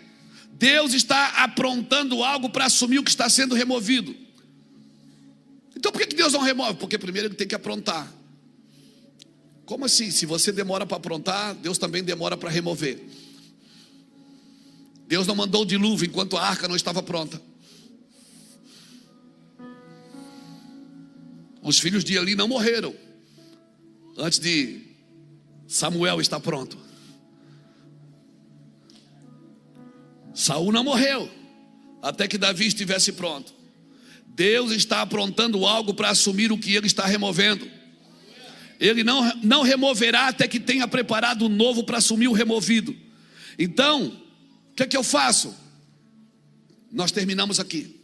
Deus está aprontando algo para assumir o que está sendo removido. Então por que Deus não remove? Porque primeiro Ele tem que aprontar. Como assim? Se você demora para aprontar, Deus também demora para remover. Deus não mandou o dilúvio enquanto a arca não estava pronta. Os filhos de Eli não morreram antes de Samuel estar pronto. Saul não morreu até que Davi estivesse pronto. Deus está aprontando algo para assumir o que Ele está removendo. Ele não removerá até que tenha preparado o novo para assumir o removido. Então, o que é que eu faço? Nós terminamos aqui.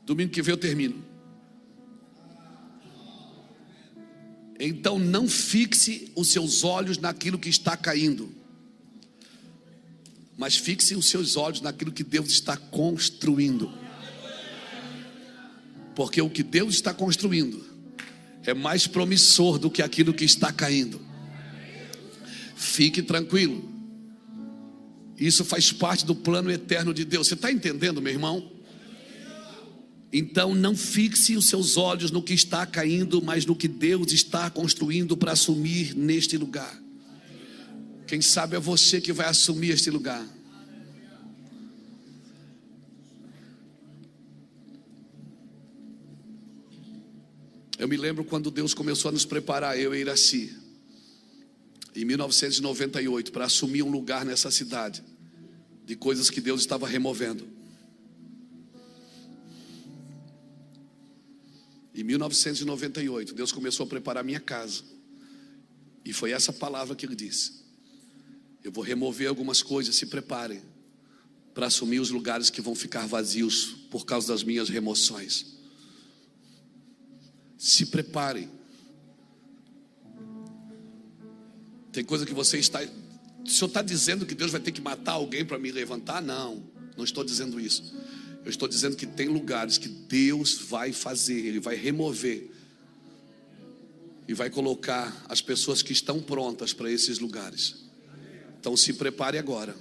Domingo que vem eu termino. Então não fixe os seus olhos naquilo que está caindo, mas fixe os seus olhos naquilo que Deus está construindo. Porque o que Deus está construindo é mais promissor do que aquilo que está caindo. Fique tranquilo. Isso faz parte do plano eterno de Deus. Você está entendendo, meu irmão? Então não fixe os seus olhos no que está caindo, mas no que Deus está construindo para assumir neste lugar. Quem sabe é você que vai assumir este lugar. Eu me lembro quando Deus começou a nos preparar, eu e Iraci, em 1998, para assumir um lugar nessa cidade, de coisas que Deus estava removendo. Em 1998, Deus começou a preparar minha casa. E foi essa palavra que Ele disse: eu vou remover algumas coisas, se preparem para assumir os lugares que vão ficar vazios por causa das minhas remoções. Se preparem. Tem coisa que você está... O senhor está dizendo que Deus vai ter que matar alguém para me levantar? Não estou dizendo isso. Eu estou dizendo que tem lugares que Deus vai fazer, Ele vai remover e vai colocar as pessoas que estão prontas para esses lugares. Então se prepare agora.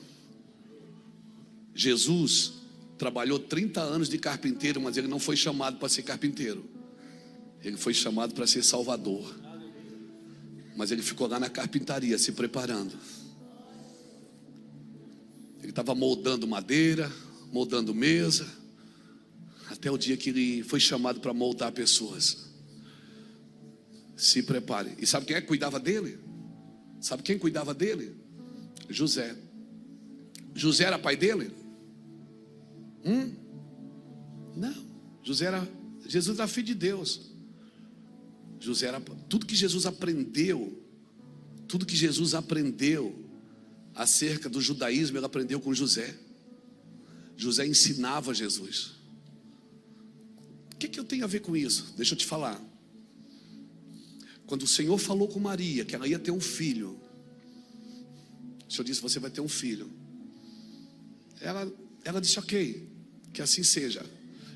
Jesus trabalhou 30 anos de carpinteiro, mas Ele não foi chamado para ser carpinteiro. Ele foi chamado para ser salvador. Mas Ele ficou lá na carpintaria se preparando. Ele estava moldando madeira, moldando mesa, até o dia que ele foi chamado para moldar pessoas. Se prepare. E sabe quem é que cuidava dele? Sabe quem cuidava dele? José. José era pai dele? Não. Jesus era filho de Deus. José era, tudo que Jesus aprendeu acerca do judaísmo, ele aprendeu com José. José ensinava Jesus. O que eu tenho a ver com isso? Deixa eu te falar. Quando o Senhor falou com Maria que ela ia ter um filho, o Senhor disse: você vai ter um filho. Ela disse: ok, que assim seja.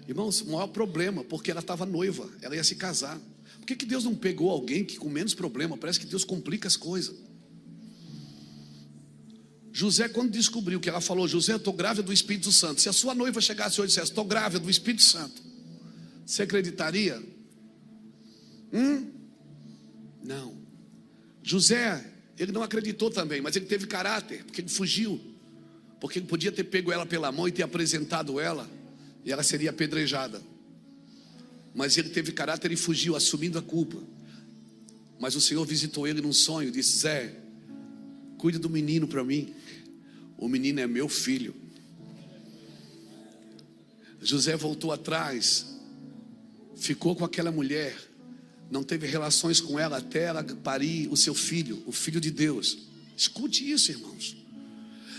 Irmãos, o maior problema, porque ela estava noiva, ela ia se casar. Por que Deus não pegou alguém que com menos problema? Parece que Deus complica as coisas. José, quando descobriu que ela falou: José, eu estou grávida do Espírito Santo. Se a sua noiva chegasse hoje e dissesse: estou grávida do Espírito Santo, você acreditaria? Não. José, ele não acreditou também, mas ele teve caráter, porque ele fugiu. Porque ele podia ter pego ela pela mão e ter apresentado ela, e ela seria apedrejada. Mas ele teve caráter e fugiu, assumindo a culpa. Mas o Senhor visitou ele num sonho e disse: Zé, cuida do menino para mim. O menino é meu filho. José voltou atrás, ficou com aquela mulher, não teve relações com ela até ela parir o seu filho, o filho de Deus. Escute isso, irmãos.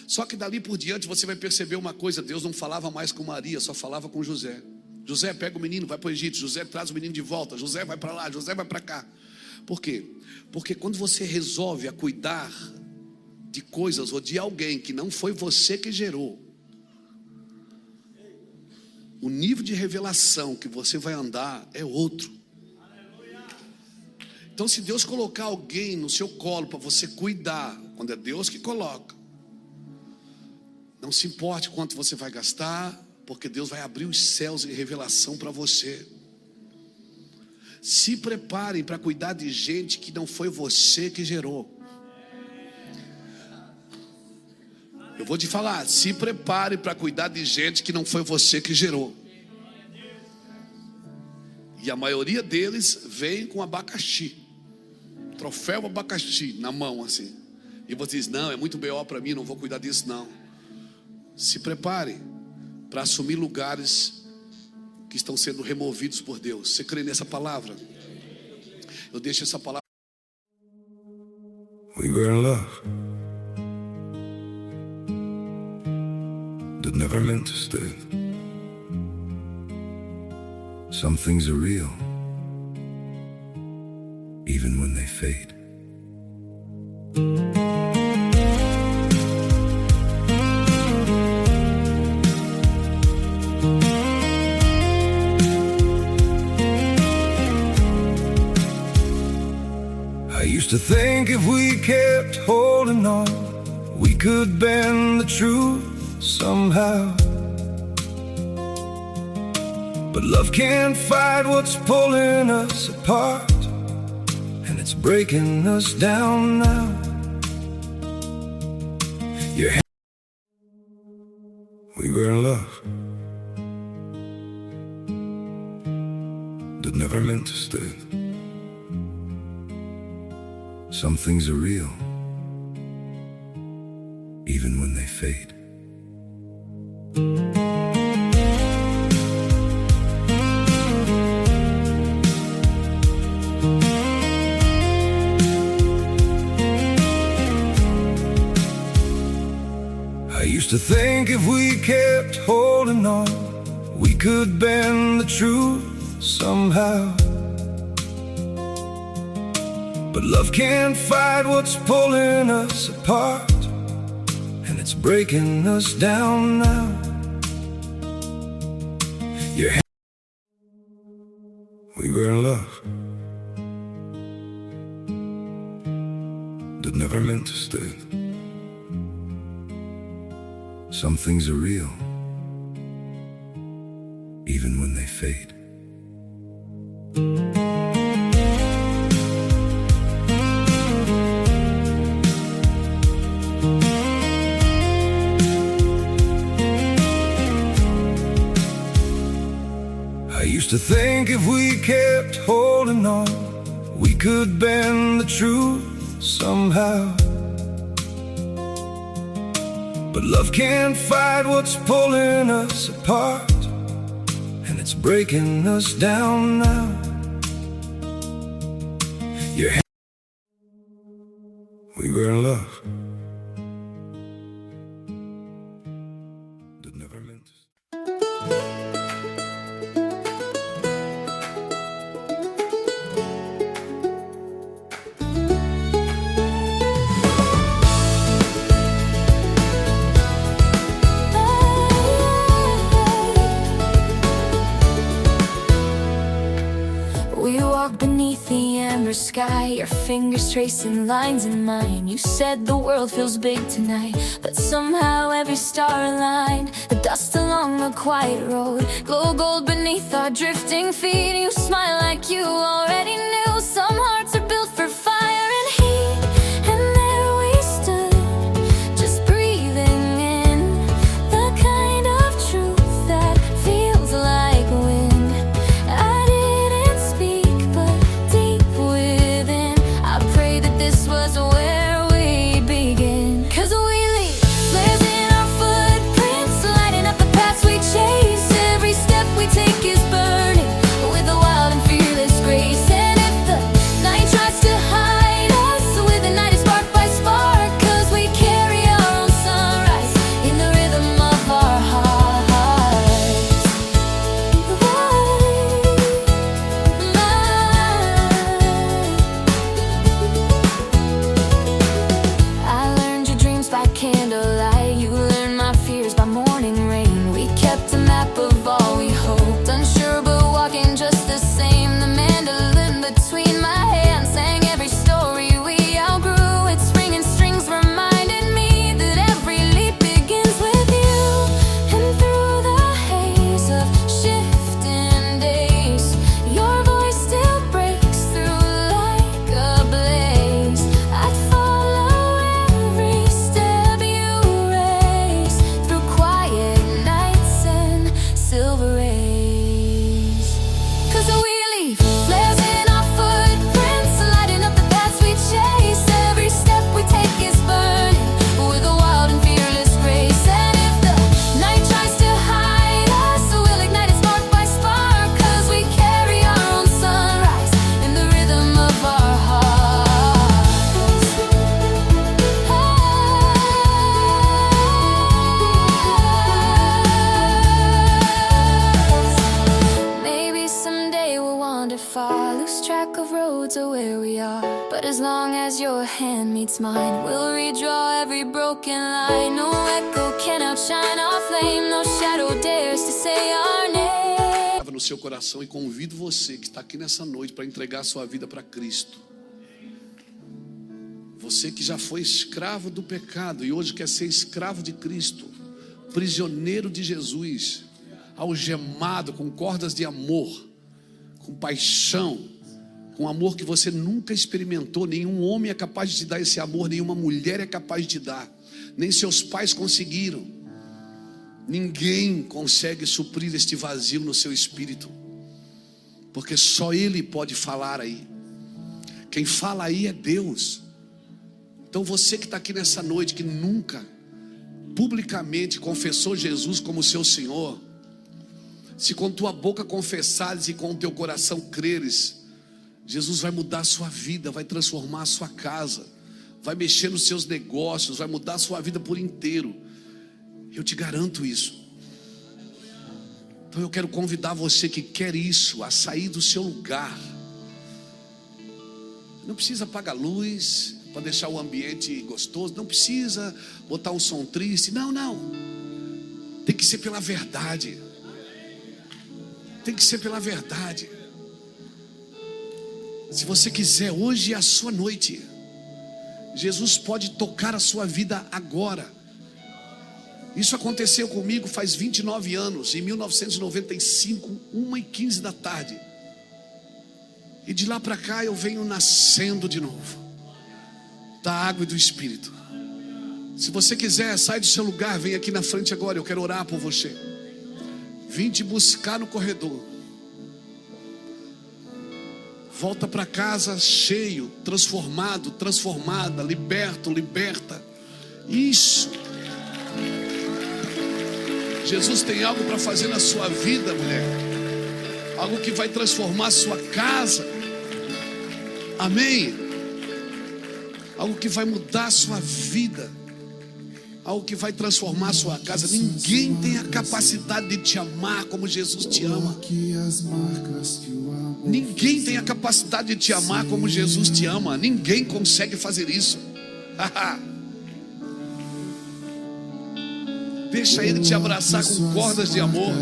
Só que dali por diante você vai perceber uma coisa: Deus não falava mais com Maria, só falava com José. José, pega o menino, vai para o Egito. José, traz o menino de volta. José, vai para lá. José, vai para cá. Por quê? Porque quando você resolve a cuidar de coisas ou de alguém que não foi você que gerou, o nível de revelação que você vai andar é outro. Então, se Deus colocar alguém no seu colo para você cuidar, quando é Deus que coloca, não se importe quanto você vai gastar, porque Deus vai abrir os céus em revelação para você. Se preparem para cuidar de gente que não foi você que gerou. Eu vou te falar, se prepare para cuidar de gente que não foi você que gerou. E a maioria deles vem com abacaxi, troféu abacaxi na mão assim. E você diz: não, é muito BO para mim, não vou cuidar disso não. Se prepare para assumir lugares que estão sendo removidos por Deus. Você crê nessa palavra? Eu deixo essa palavra. We were in love that never meant to stay. Some things are real, even when they fade. I used to think if we kept holding on, we could bend the truth somehow. But love can't fight what's pulling us apart, and it's breaking us down now. We were in love that never meant to stay. Some things are real, even when they fade. I used to think if we kept holding on, we could bend the truth somehow. But love can't fight what's pulling us apart, and it's breaking us down now. We were in love that never meant to stay. Some things are real, even when they fade. used to think if we kept holding on, we could bend the truth somehow. But love can't fight what's pulling us apart, and it's breaking us down now. We were in love. That never meant. We walked beneath the amber sky, your fingers tracing lines in mine. You said the world feels big tonight, but somehow every star aligned. The dust along the quiet road, glow gold beneath our drifting feet. You smile like you already knew. Some hearts are built for fire and heat. And there we stood, just breathing in the kind of truth that feels like wind. I didn't speak, but deep within I prayed that this was where we begin. 'Cause we leave flares in our footprints, lighting up the paths we chase. Every step we take is burning with a wild and fearless grace. And if the night tries to hide us, with the night is spark by spark, 'cause we carry our own sunrise in the rhythm of our hearts. I learned your dreams by candlelight, you learned my fears by morning rain. We kept a map of all we hoped, unsure but walking just the same. The mandolin between my hands sang every story we outgrew. Its ringing strings reminded me that every leap begins with you. And through the haze of shifting days, your voice still breaks through like a blaze. I'd follow every step you raise, through quiet nights and silver rays. 'Cause we leave flares in our footprints, lighting up the paths we chase. Every step we take is burning with a wild and fearless grace. And if the night tries to hide us, we'll ignite it spark by spark, 'cause we carry our own sunrise in the rhythm of our hearts. Maybe someday we'll wander far, lose track of roads or where we are. But as long as your hand meets mine, we'll redraw every broken line. No echo can outshine our flame, no shadow dares to say our name. No seu coração, e convido você que está aqui nessa noite para entregar a sua vida para Cristo. Você que já foi escravo do pecado e hoje quer ser escravo de Cristo, prisioneiro de Jesus, algemado com cordas de amor, com paixão, com amor que você nunca experimentou. Nenhum homem é capaz de te dar esse amor, nenhuma mulher é capaz de te dar, nem seus pais conseguiram. Ninguém consegue suprir este vazio no seu espírito, porque só Ele pode falar aí. Quem fala aí é Deus. Então você que está aqui nessa noite, que nunca publicamente confessou Jesus como seu Senhor, se com tua boca confessares e com o teu coração creres, Jesus vai mudar a sua vida, vai transformar a sua casa, vai mexer nos seus negócios, vai mudar a sua vida por inteiro. Eu te garanto isso. Então eu quero convidar você que quer isso a sair do seu lugar. Não precisa apagar a luz para deixar o ambiente gostoso, não precisa botar um som triste, não. Tem que ser pela verdade. Tem que ser pela verdade. Se você quiser, hoje é a sua noite. Jesus pode tocar a sua vida agora. Isso aconteceu comigo faz 29 anos, em 1995, 1h15 da tarde. E de lá para cá eu venho nascendo de novo, da água e do Espírito. Se você quiser, sai do seu lugar, vem aqui na frente agora, eu quero orar por você. Vim te buscar no corredor. Volta para casa cheio, transformado, transformada, liberto, liberta. Isso. Jesus tem algo para fazer na sua vida, mulher. Algo que vai transformar a sua casa. Amém. Algo que vai mudar a sua vida. Algo que vai transformar a sua casa. Ninguém tem a capacidade de te amar como Jesus te ama. Ninguém tem a capacidade de te amar como Jesus te ama. Ninguém consegue fazer isso. Deixa Ele te abraçar com cordas de amor.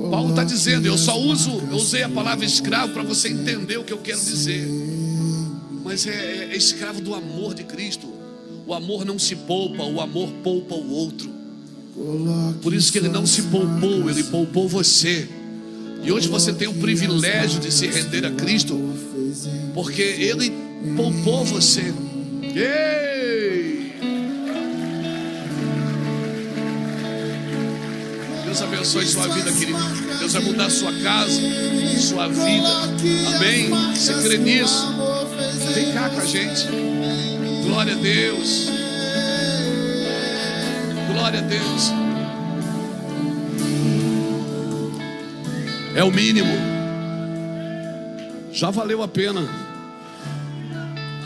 Paulo está dizendo, eu usei a palavra escravo para você entender o que eu quero dizer. Mas é escravo do amor de Cristo. O amor não se poupa, o amor poupa o outro. Por isso que Ele não se poupou, Ele poupou você. E hoje você tem o privilégio de se render a Cristo, porque Ele poupou você. Ei! Deus abençoe sua vida, querido. Deus vai mudar sua casa, sua vida. Amém? Você crê nisso? Vem cá com a gente. Glória a Deus. Glória a Deus. É o mínimo. Já valeu a pena.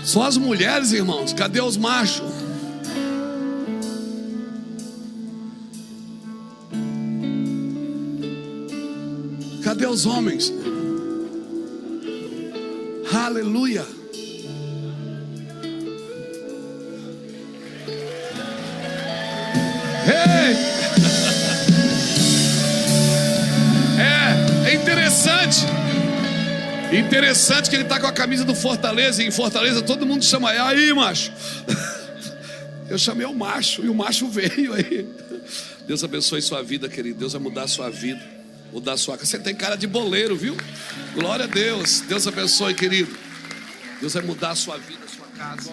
Só as mulheres, irmãos. Cadê os machos? Cadê os homens? Aleluia. Ei! É interessante. Interessante que ele está com a camisa do Fortaleza. E em Fortaleza todo mundo chama aí, macho. Eu chamei o macho e o macho veio aí. Deus abençoe sua vida, querido. Deus vai mudar a sua vida, mudar a sua casa. Você tem cara de boleiro, viu? Glória a Deus. Deus abençoe, querido. Deus vai mudar a sua vida, a sua casa.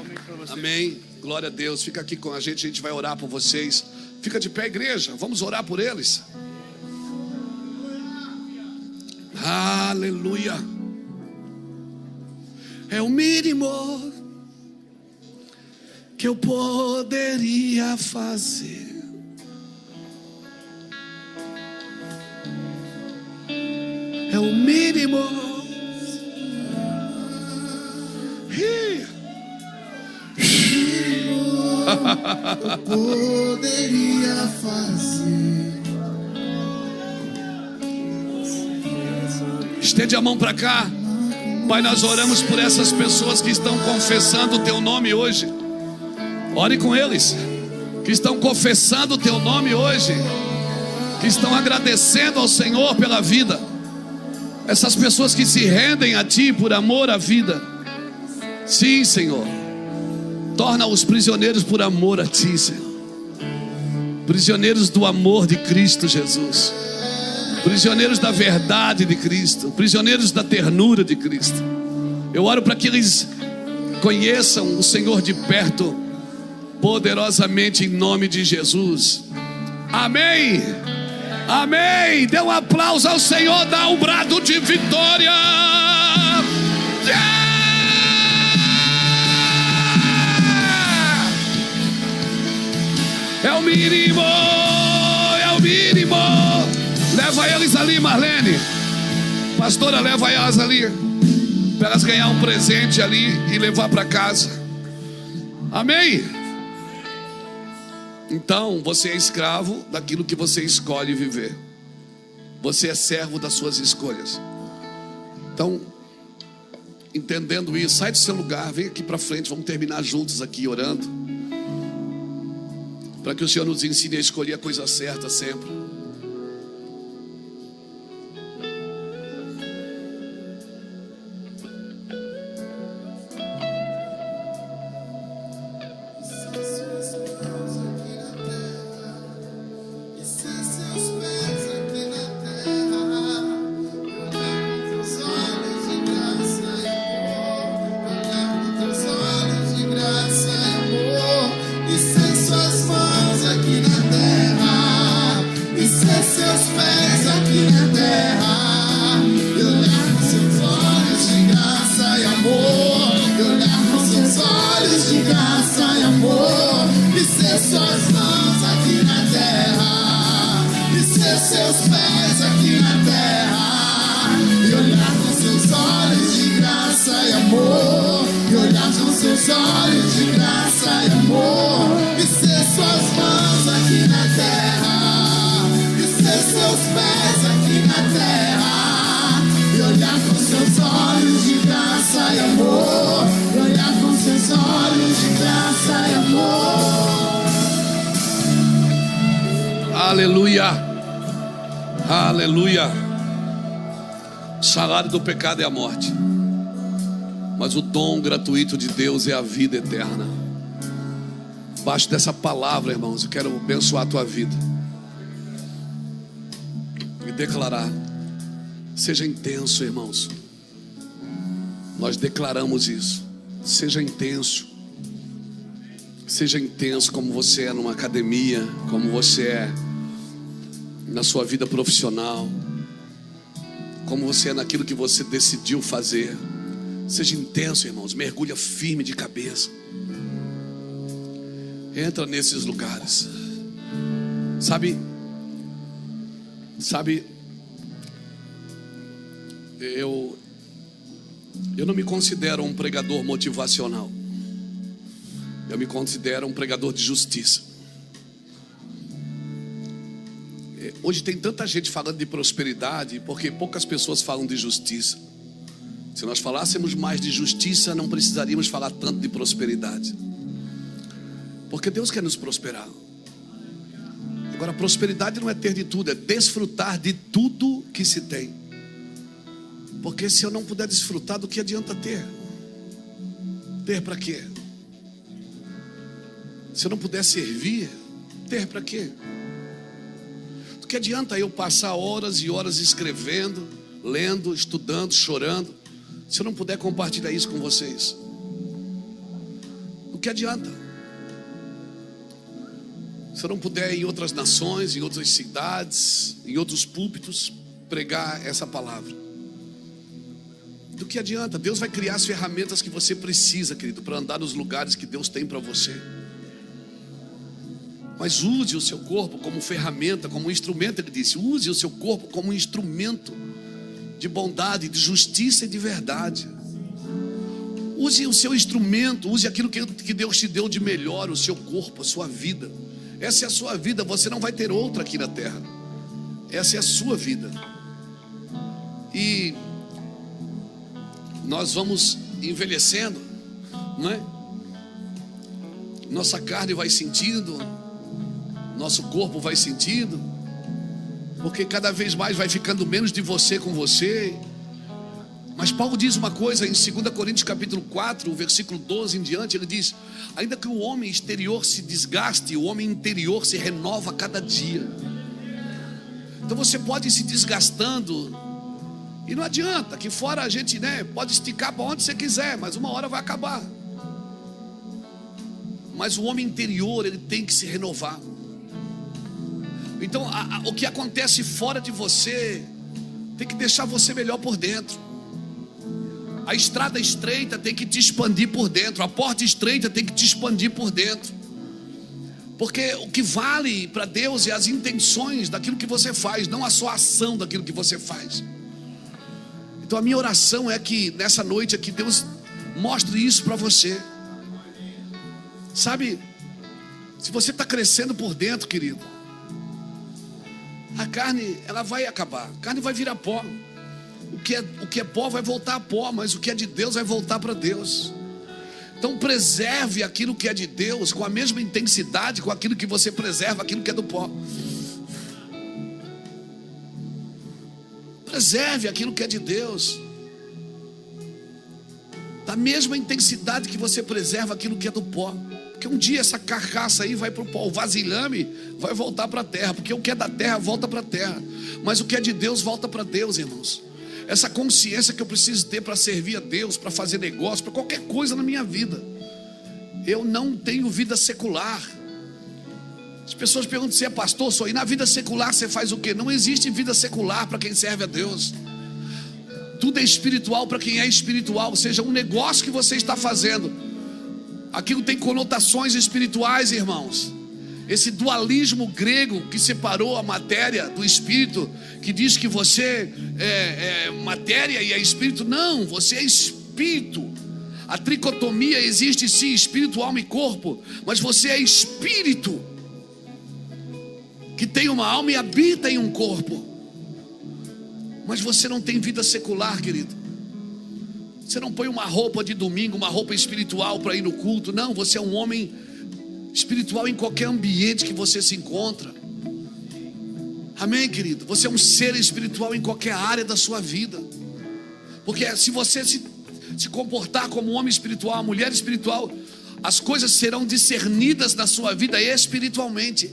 Amém. Glória a Deus. Fica aqui com a gente vai orar por vocês. Fica de pé, igreja. Vamos orar por eles. Aleluia. É o mínimo que eu poderia fazer. É o mínimo. Eu poderia fazer. Estende a mão para cá. Pai, nós oramos por essas pessoas que estão confessando o Teu nome hoje. Ore com eles, que estão confessando o Teu nome hoje, que estão agradecendo ao Senhor pela vida. Essas pessoas que se rendem a Ti por amor à vida. Sim, Senhor. Torna-os prisioneiros por amor a Ti, Senhor. Prisioneiros do amor de Cristo Jesus. Prisioneiros da verdade de Cristo. Prisioneiros da ternura de Cristo. Eu oro para que eles conheçam o Senhor de perto, poderosamente, em nome de Jesus. Amém. Amém. Dê um aplauso ao Senhor. Dá um brado de vitória. Yeah! É o mínimo. É o mínimo. Leva eles ali, Marlene. Pastora, leva elas ali, para elas ganhar um presente ali e levar para casa. Amém? Então, você é escravo daquilo que você escolhe viver. Você é servo das suas escolhas. Então, entendendo isso, sai do seu lugar, vem aqui para frente, vamos terminar juntos aqui orando, para que o Senhor nos ensine a escolher a coisa certa sempre. E sem suas mãos aqui na terra, Aleluia. Aleluia. O salário do pecado é a morte, mas o dom gratuito de Deus é a vida eterna. Baixo dessa palavra, irmãos, eu quero abençoar a tua vida e declarar: seja intenso, irmãos. Nós declaramos isso. Seja intenso. Seja intenso como você é numa academia, como você é na sua vida profissional, como você é naquilo que você decidiu fazer. Seja intenso, irmãos. Mergulha firme de cabeça. Entra nesses lugares. Sabe, eu não me considero um pregador motivacional. Eu me considero um pregador de justiça. Hoje tem tanta gente falando de prosperidade porque poucas pessoas falam de justiça. Se nós falássemos mais de justiça, não precisaríamos falar tanto de prosperidade, porque Deus quer nos prosperar. Agora, prosperidade não é ter de tudo, é desfrutar de tudo que se tem. Porque se eu não puder desfrutar, do que adianta ter? Ter para quê? Se eu não puder servir, ter para quê? Do que adianta eu passar horas e horas escrevendo, lendo, estudando, chorando, se eu não puder compartilhar isso com vocês? Do que adianta? Se eu não puder ir em outras nações, em outras cidades, em outros púlpitos, pregar essa palavra, do que adianta? Deus vai criar as ferramentas que você precisa, querido, para andar nos lugares que Deus tem para você. Mas use o seu corpo como ferramenta, como instrumento. Ele disse: use o seu corpo como instrumento de bondade, de justiça e de verdade. Use o seu instrumento, use aquilo que Deus te deu de melhor, o seu corpo, a sua vida. Essa é a sua vida, você não vai ter outra aqui na terra. Essa é a sua vida. E nós vamos envelhecendo, não é? Nossa carne vai sentindo, nosso corpo vai sentindo, porque cada vez mais vai ficando menos de você com você. Mas Paulo diz uma coisa em 2 Coríntios capítulo 4, versículo 12 em diante. Ele diz: ainda que o homem exterior se desgaste, o homem interior se renova a cada dia. Então você pode ir se desgastando, e não adianta, aqui fora a gente, pode esticar para onde você quiser, mas uma hora vai acabar. Mas o homem interior, ele tem que se renovar. Então o que acontece fora de você tem que deixar você melhor por dentro. A estrada estreita tem que te expandir por dentro. A porta estreita tem que te expandir por dentro. Porque o que vale para Deus é as intenções daquilo que você faz, não a sua ação daquilo que você faz. Então a minha oração é que nessa noite aqui Deus mostre isso para você. Sabe, se você está crescendo por dentro, querido, a carne, ela vai acabar. A carne vai virar pó. O que é pó vai voltar a pó, mas o que é de Deus vai voltar para Deus. Então preserve aquilo que é de Deus com a mesma intensidade com aquilo que você preserva aquilo que é do pó. Preserve aquilo que é de Deus da mesma intensidade que você preserva aquilo que é do pó. Porque um dia essa carcaça aí vai para o pó, o vasilhame vai voltar para a terra, porque o que é da terra volta para a terra, mas o que é de Deus volta para Deus, irmãos. Essa consciência que eu preciso ter para servir a Deus, para fazer negócio, para qualquer coisa na minha vida. Eu não tenho vida secular. As pessoas perguntam: se é pastor, sou. E na vida secular você faz o quê? Não existe vida secular para quem serve a Deus. Tudo é espiritual para quem é espiritual. Ou seja, um negócio que você está fazendo, aquilo tem conotações espirituais, irmãos. Esse dualismo grego que separou a matéria do espírito, que diz que você é matéria e é espírito. Não, você é espírito. A tricotomia existe sim, espírito, alma e corpo, mas você é espírito que tem uma alma e habita em um corpo. Mas você não tem vida secular, querido. Você não põe uma roupa de domingo, uma roupa espiritual para ir no culto. Não, você é um homem espiritual em qualquer ambiente que você se encontra. Amém, querido? Você é um ser espiritual em qualquer área da sua vida. Porque se você se comportar como um homem espiritual, uma mulher espiritual, as coisas serão discernidas na sua vida espiritualmente.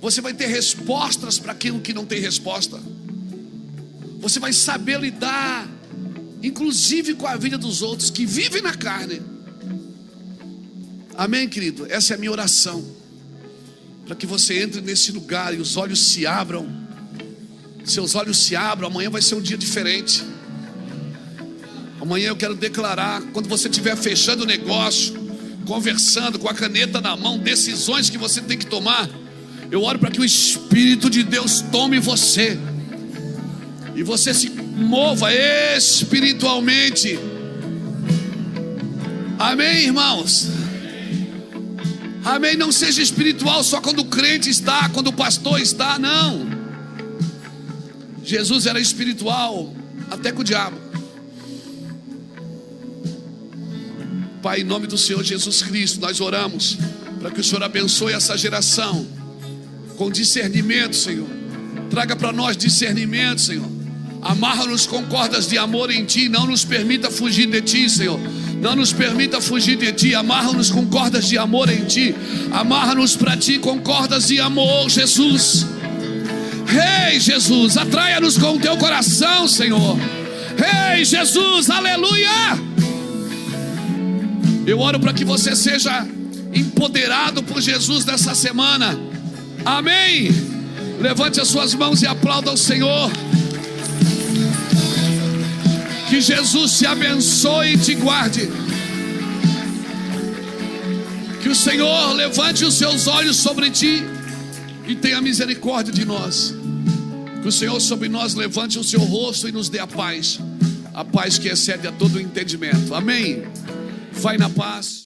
Você vai ter respostas para aquilo que não tem resposta. Você vai saber lidar, inclusive com a vida dos outros que vivem na carne. Amém, querido? Essa é a minha oração, para que você entre nesse lugar e os olhos se abram. Seus olhos se abram. Amanhã vai ser um dia diferente. Amanhã eu quero declarar, quando você estiver fechando o negócio, conversando com a caneta na mão, decisões que você tem que tomar, eu oro para que o Espírito de Deus tome você e você se mova espiritualmente. Amém, irmãos? Amém? Não seja espiritual só quando o crente está, quando o pastor está, não. Jesus era espiritual até com o diabo. Pai, em nome do Senhor Jesus Cristo, nós oramos para que o Senhor abençoe essa geração com discernimento, Senhor. Traga para nós discernimento, Senhor. Amarra-nos com cordas de amor em Ti. Não nos permita fugir de Ti, Senhor. Não nos permita fugir de Ti. Amarra-nos com cordas de amor em Ti. Amarra-nos para Ti com cordas de amor, Jesus. Ei, Jesus, atraia-nos com o Teu coração, Senhor. Ei, Jesus, aleluia. Eu oro para que você seja empoderado por Jesus nessa semana. Amém. Levante as suas mãos e aplauda ao Senhor. Que Jesus te abençoe e te guarde. Que o Senhor levante os seus olhos sobre ti e tenha misericórdia de nós. Que o Senhor sobre nós levante o seu rosto e nos dê a paz que excede a todo o entendimento. Amém. Vai na paz.